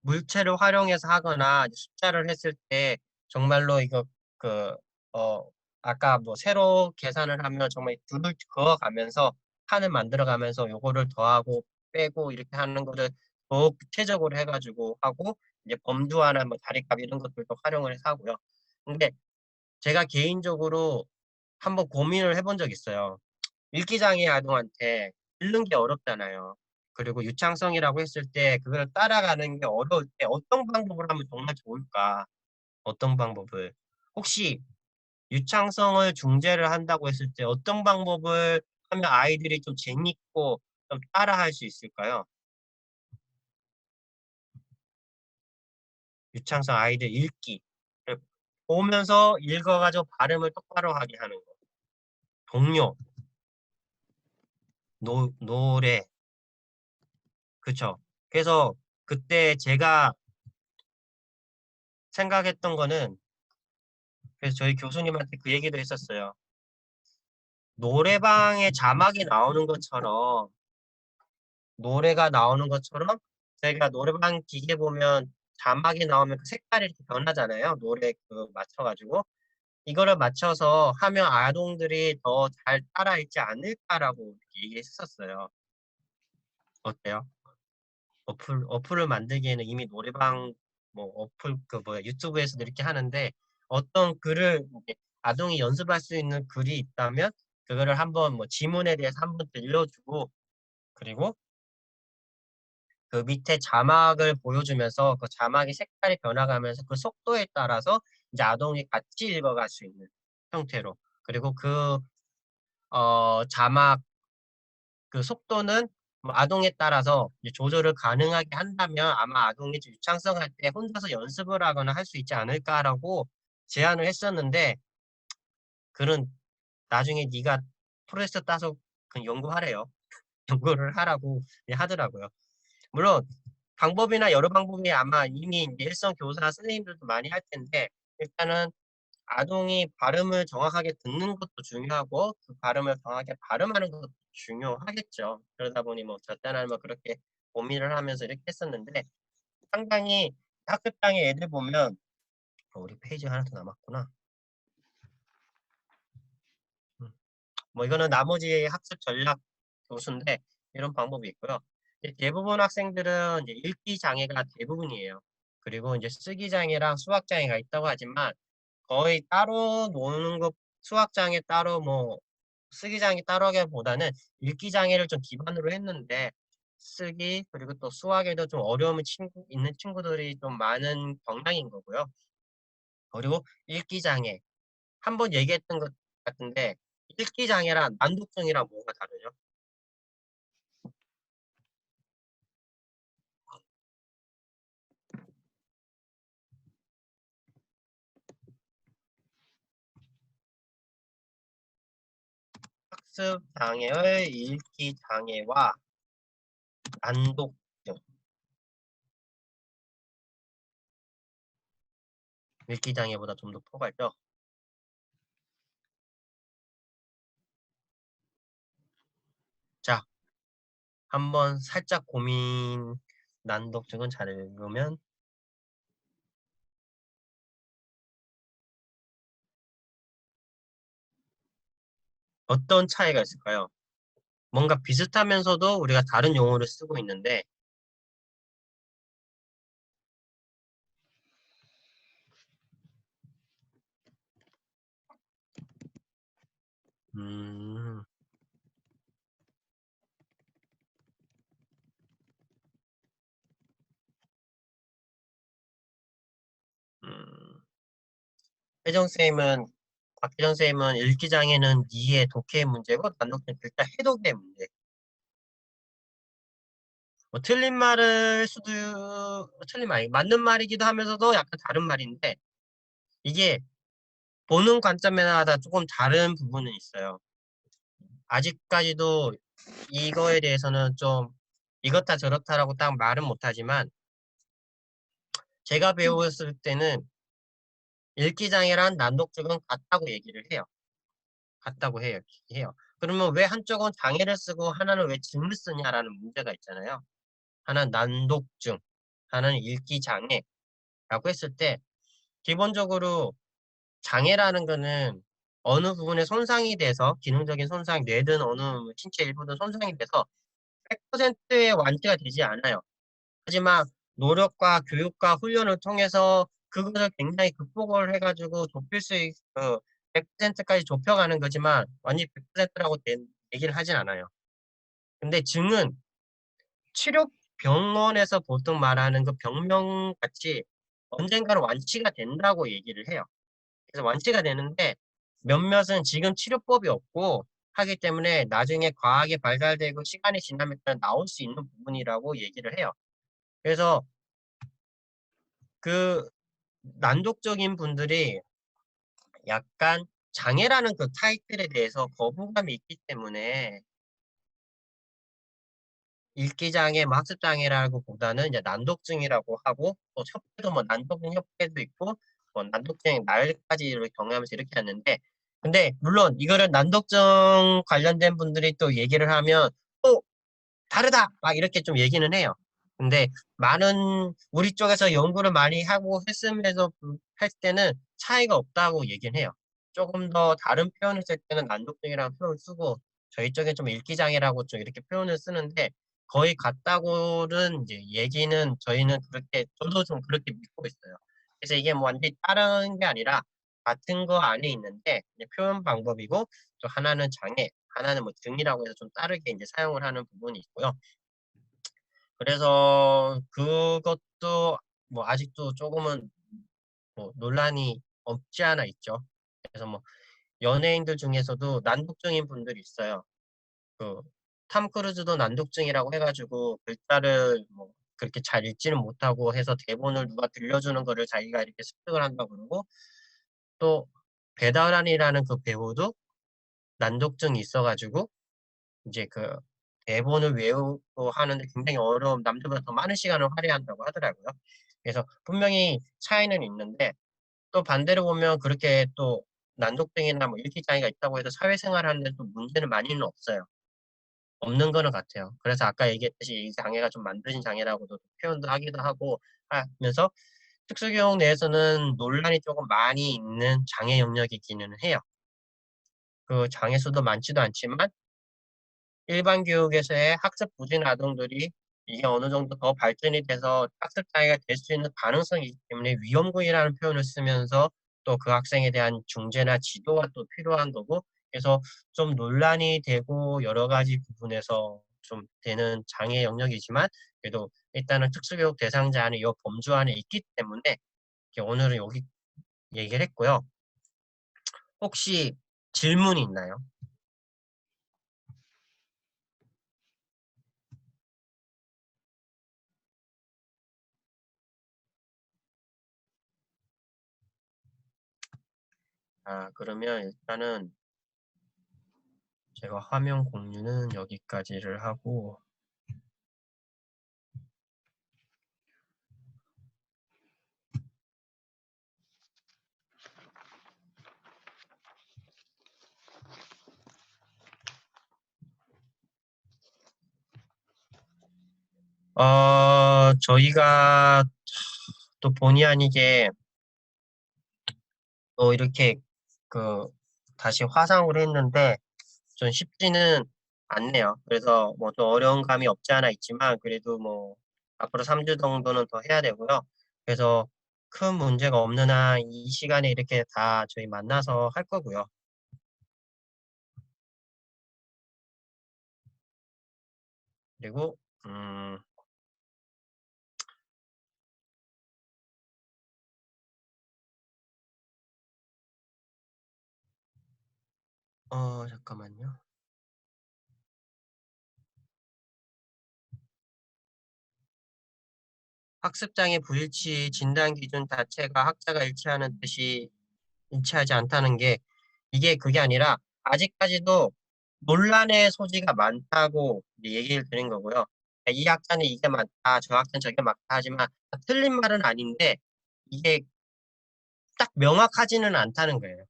물체를 활용해서 하거나 숫자를 했을 때 정말로 이거 그, 어, 아까 뭐 새로 계산을 하면 정말 줄을 그어가면서 칸을 만들어가면서 요거를 더하고 빼고 이렇게 하는 거를 더 구체적으로 해가지고 하고 이제 범주화나 뭐 다리값 이런 것들도 활용을 해서 하고요. 근데 제가 개인적으로 한번 고민을 해본 적 있어요. 읽기장애 아동한테 읽는 게 어렵잖아요. 그리고 유창성이라고 했을 때 그걸 따라가는 게 어려울 때 어떤 방법을 하면 정말 좋을까? 어떤 방법을? 혹시 유창성을 중재를 한다고 했을 때 어떤 방법을 하면 아이들이 좀 재밌고 좀 따라할 수 있을까요? 유창성 아이들 읽기. 보면서 읽어가지고 발음을 똑바로 하게 하는 거. 동요, 노래. 그쵸? 그래서 그때 제가 생각했던 거는 그래서 저희 교수님한테 그 얘기도 했었어요. 노래방에 자막이 나오는 것처럼 노래가 나오는 것처럼 저희가 노래방 기계 보면 자막이 나오면 그 색깔이 이렇게 변하잖아요. 노래 그 맞춰가지고 이거를 맞춰서 하면 아동들이 더 잘 따라 읽지 않을까라고 이렇게 얘기했었어요. 어때요? 어플을 만들기에는 이미 노래방 뭐 어플 그 뭐야 유튜브에서도 이렇게 하는데 어떤 글을 이제 아동이 연습할 수 있는 글이 있다면 그거를 한번 뭐 지문에 대해서 한번 들려주고 그리고 그 밑에 자막을 보여주면서 그 자막의 색깔이 변화가면서 그 속도에 따라서 이제 아동이 같이 읽어갈 수 있는 형태로 그리고 그 자막 그 속도는 뭐 아동에 따라서 이제 조절을 가능하게 한다면 아마 아동이 좀 유창성 할 때 혼자서 연습을 하거나 할 수 있지 않을까라고 제안을 했었는데 그런 나중에 네가 프로젝트 따서 그 연구하래요. 연구를 하라고 하더라고요. 물론 방법이나 여러 방법이 아마 이미 이제 일선 교사 선생님들도 많이 할 텐데 일단은 아동이 발음을 정확하게 듣는 것도 중요하고 그 발음을 정확하게 발음하는 것도 중요하겠죠. 그러다 보니 뭐 저 때는 뭐 그렇게 고민을 하면서 이렇게 했었는데 상당히 학습장애 애들 보면 우리 페이지 하나 더 남았구나. 뭐 이거는 나머지 학습 전략 교수인데 이런 방법이 있고요. 이제 대부분 학생들은 이제 읽기 장애가 대부분이에요. 그리고 이제 쓰기 장애랑 수학 장애가 있다고 하지만 거의 따로 노는 것 수학 장애 따로 뭐 쓰기 장애 따로 하기보다는 읽기 장애를 좀 기반으로 했는데 쓰기 그리고 또 수학에도 좀 어려움이 있는 친구들이 좀 많은 경향인 거고요. 그리고 읽기 장애 한번 얘기했던 것 같은데 읽기 장애랑 난독증이랑 뭐가 다르죠? 학습 장애의 읽기 장애와 난독증. 읽기 장애보다 좀 더 포괄적. 자, 한번 살짝 고민 난독증은 잘 읽으면 어떤 차이가 있을까요? 뭔가 비슷하면서도 우리가 다른 용어를 쓰고 있는데 음, 음, 곽혜정 쌤은 읽기 장애는 이해, 독해의 문제고 난독증은 글자 해독의 문제. 뭐 틀린 말을 수도 틀린 말이 맞는 말이기도 하면서도 약간 다른 말인데 이게 보는 관점마다 조금 다른 부분은 있어요. 아직까지도 이거에 대해서는 좀 이렇다 저렇다라고 딱 말은 못하지만 제가 배웠을 때는 읽기 장애란 난독증은 같다고 얘기를 해요. 같다고 해요. 그러면 왜 한쪽은 장애를 쓰고 하나는 왜 증을 쓰냐라는 문제가 있잖아요. 하나는 난독증, 하나는 읽기 장애라고 했을 때 기본적으로 장애라는 거는 어느 부분에 손상이 돼서 기능적인 손상, 뇌든 어느 신체 일부든 손상이 돼서 100%의 완치가 되지 않아요. 하지만 노력과 교육과 훈련을 통해서 그것을 굉장히 극복을 해가지고 좁힐 수 있, 100%까지 좁혀가는 거지만 완전히 100%라고 얘기를 하진 않아요. 근데 증은 치료 병원에서 보통 말하는 그 병명 같이 언젠가는 완치가 된다고 얘기를 해요. 그래서 완치가 되는데 몇몇은 지금 치료법이 없고 하기 때문에 나중에 과학이 발달되고 시간이 지나면 나올 수 있는 부분이라고 얘기를 해요. 그래서 그 난독적인 분들이 약간 장애라는 그 타이틀에 대해서 거부감이 있기 때문에 읽기장애, 뭐 학습장애라고 보다는 이제 난독증이라고 하고 또 협회도 뭐 난독증 협회도 있고 뭐 난독증 날까지 이렇게 경험하면서 이렇게 하는데 근데 물론 이거를 난독증 관련된 분들이 또 얘기를 하면 또 다르다 막 이렇게 좀 얘기는 해요. 근데 많은 우리 쪽에서 연구를 많이 하고 했음에도 할 때는 차이가 없다고 얘기는 해요. 조금 더 다른 표현을 쓸 때는 난독증이라는 표현을 쓰고 저희 쪽에 좀 읽기장애라고 좀 이렇게 표현을 쓰는데 거의 같다고는 이제 얘기는 저희는 그렇게 저도 좀 그렇게 믿고 있어요. 그래서 이게 뭐 완전히 다른 게 아니라 같은 거 안에 있는데 이제 표현 방법이고 또 하나는 장애, 하나는 뭐 등이라고 해서 좀 다르게 이제 사용을 하는 부분이 있고요. 그래서 그것도 뭐 아직도 조금은 뭐 논란이 없지 않아 있죠. 그래서 뭐 연예인들 중에서도 난독증인 분들이 있어요. 그 탐 크루즈도 난독증이라고 해가지고 글자를 뭐 그렇게 잘 읽지는 못하고 해서 대본을 누가 들려주는 거를 자기가 이렇게 습득을 한다고 그러고 또 배다란이라는 그 배우도 난독증이 있어가지고 이제 그 대본을 외우고 하는데 굉장히 어려운 남들보다 더 많은 시간을 할애한다고 하더라고요. 그래서 분명히 차이는 있는데 또 반대로 보면 그렇게 또 난독증이나 뭐 읽기 장애가 있다고 해서 사회생활을 하는데 또 문제는 많이는 없어요. 없는 거는 같아요. 그래서 아까 얘기했듯이 이 장애가 좀 만드신 장애라고도 표현도 하기도 하고 하면서 특수교육 내에서는 논란이 조금 많이 있는 장애 영역이기는 해요. 그 장애 수도 많지도 않지만 일반 교육에서의 학습 부진 아동들이 이게 어느 정도 더 발전이 돼서 학습 장애가 될 수 있는 가능성이 있기 때문에 위험군이라는 표현을 쓰면서 또 그 학생에 대한 중재나 지도가 또 필요한 거고 그래서 좀 논란이 되고 여러 가지 부분에서 좀 되는 장애 영역이지만 그래도 일단은 특수교육 대상자 안에 이 범주 안에 있기 때문에 오늘은 여기 얘기를 했고요. 혹시 질문이 있나요? 그러면 일단은 제가 화면 공유는 여기까지를 하고 저희가 또 본의 아니게 또 이렇게 그 다시 화상으로 했는데 좀 쉽지는 않네요. 그래서 뭐 좀 어려운 감이 없지 않아 있지만 그래도 뭐 앞으로 3주 정도는 더 해야 되고요. 그래서 큰 문제가 없는 한 이 시간에 이렇게 다 저희 만나서 할 거고요. 그리고 잠깐만요. 학습장애 불일치 진단 기준 자체가 학자가 일치하는 뜻이 일치하지 않다는 게 이게 그게 아니라 아직까지도 논란의 소지가 많다고 이제 얘기를 드린 거고요. 이 학자는 이게 맞다, 저 학자는 저게 맞다 하지만 틀린 말은 아닌데 이게 딱 명확하지는 않다는 거예요.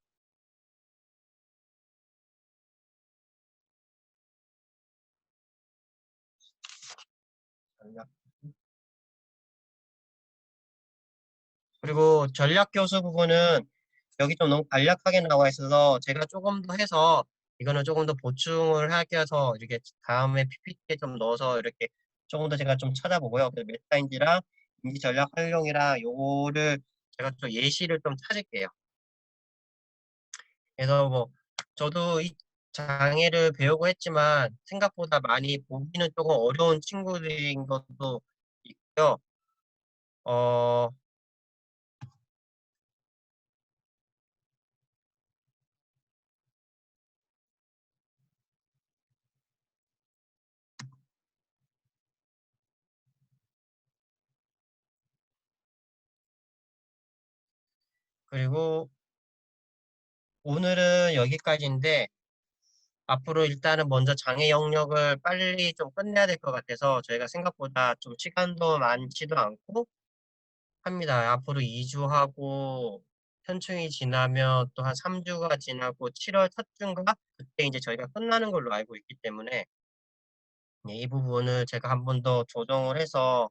그리고 전략 교수 부분은 여기 좀 너무 간략하게 나와 있어서 제가 조금 더 해서 이거는 조금 더 보충을 하기 위해서 이렇게 다음에 PPT에 좀 넣어서 이렇게 조금 더 제가 좀 찾아보고요. 그래서 메타인지랑 인지 전략 활용이랑 요거를 제가 좀 예시를 좀 찾을게요. 그래서 뭐 저도 이 장애를 배우고 했지만 생각보다 많이 보기는 조금 어려운 친구들인 것도 있고요. 어, 그리고 오늘은 여기까지인데 앞으로 일단은 먼저 장애 영역을 빨리 좀 끝내야 될 것 같아서 저희가 생각보다 좀 시간도 많지도 않고 합니다. 앞으로 2주 하고 현충이 지나면 또 한 3주가 지나고 7월 첫 주인가 그때 이제 저희가 끝나는 걸로 알고 있기 때문에 네, 이 부분을 제가 한 번 더 조정을 해서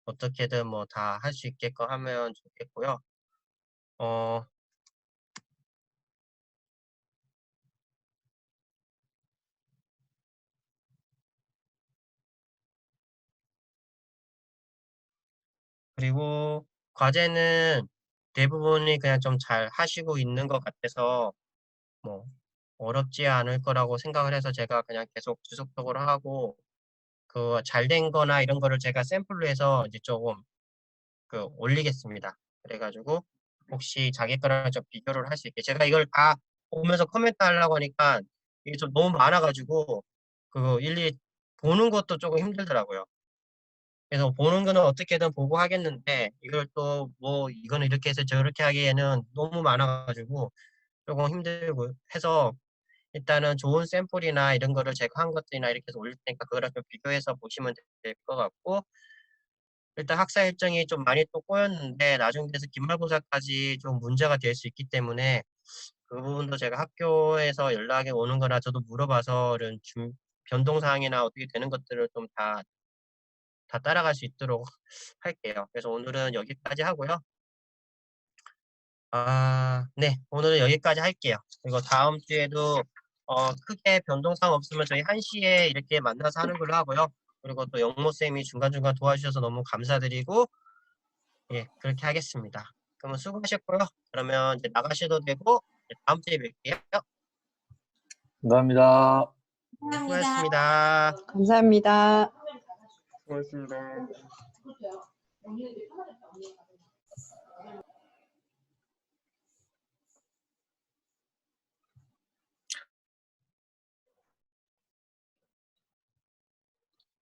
어떻게든 뭐 다 할 수 있게끔 하면 좋겠고요. 어, 그리고 과제는 대부분이 그냥 좀 잘 하시고 있는 것 같아서 뭐 어렵지 않을 거라고 생각을 해서 제가 그냥 계속 지속적으로 하고 그 잘 된 거나 이런 거를 제가 샘플로 해서 이제 조금 그 올리겠습니다. 그래가지고 혹시 자기 거랑 좀 비교를 할 수 있게 제가 이걸 다 보면서 코멘트 하려고 하니까 이게 좀 너무 많아가지고 그거 일일이 보는 것도 조금 힘들더라고요. 그래서 보는 거는 어떻게든 보고 하겠는데 이걸 또 뭐 이거는 이렇게 해서 저렇게 하기에는 너무 많아가지고 조금 힘들고 해서 일단은 좋은 샘플이나 이런 거를 제가 한 것들이나 이렇게 해서 올릴 테니까 그거랑 좀 비교해서 보시면 될 것 같고 일단 학사 일정이 좀 많이 또 꼬였는데 나중 돼서 기말고사까지 좀 문제가 될 수 있기 때문에 그 부분도 제가 학교에서 연락이 오는 거나 저도 물어봐서 이런 변동사항이나 어떻게 되는 것들을 좀 다 따라갈 수 있도록 할게요. 그래서 오늘은 여기까지 하고요. 네. 오늘은 여기까지 할게요. 그리고 다음 주에도 크게 변동사항 없으면 저희 1시에 이렇게 만나서 하는 걸로 하고요. 그리고 또 영모쌤이 중간중간 도와주셔서 너무 감사드리고 예, 그렇게 하겠습니다. 그러면 수고하셨고요. 그러면 이제 나가셔도 되고 이제 다음 주에 뵐게요. 감사합니다. 네, 수고하셨습니다. 감사합니다. 수고하셨습니다.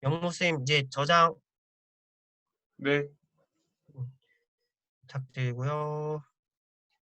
영모쌤 이제 저장 네. 부탁드리고요.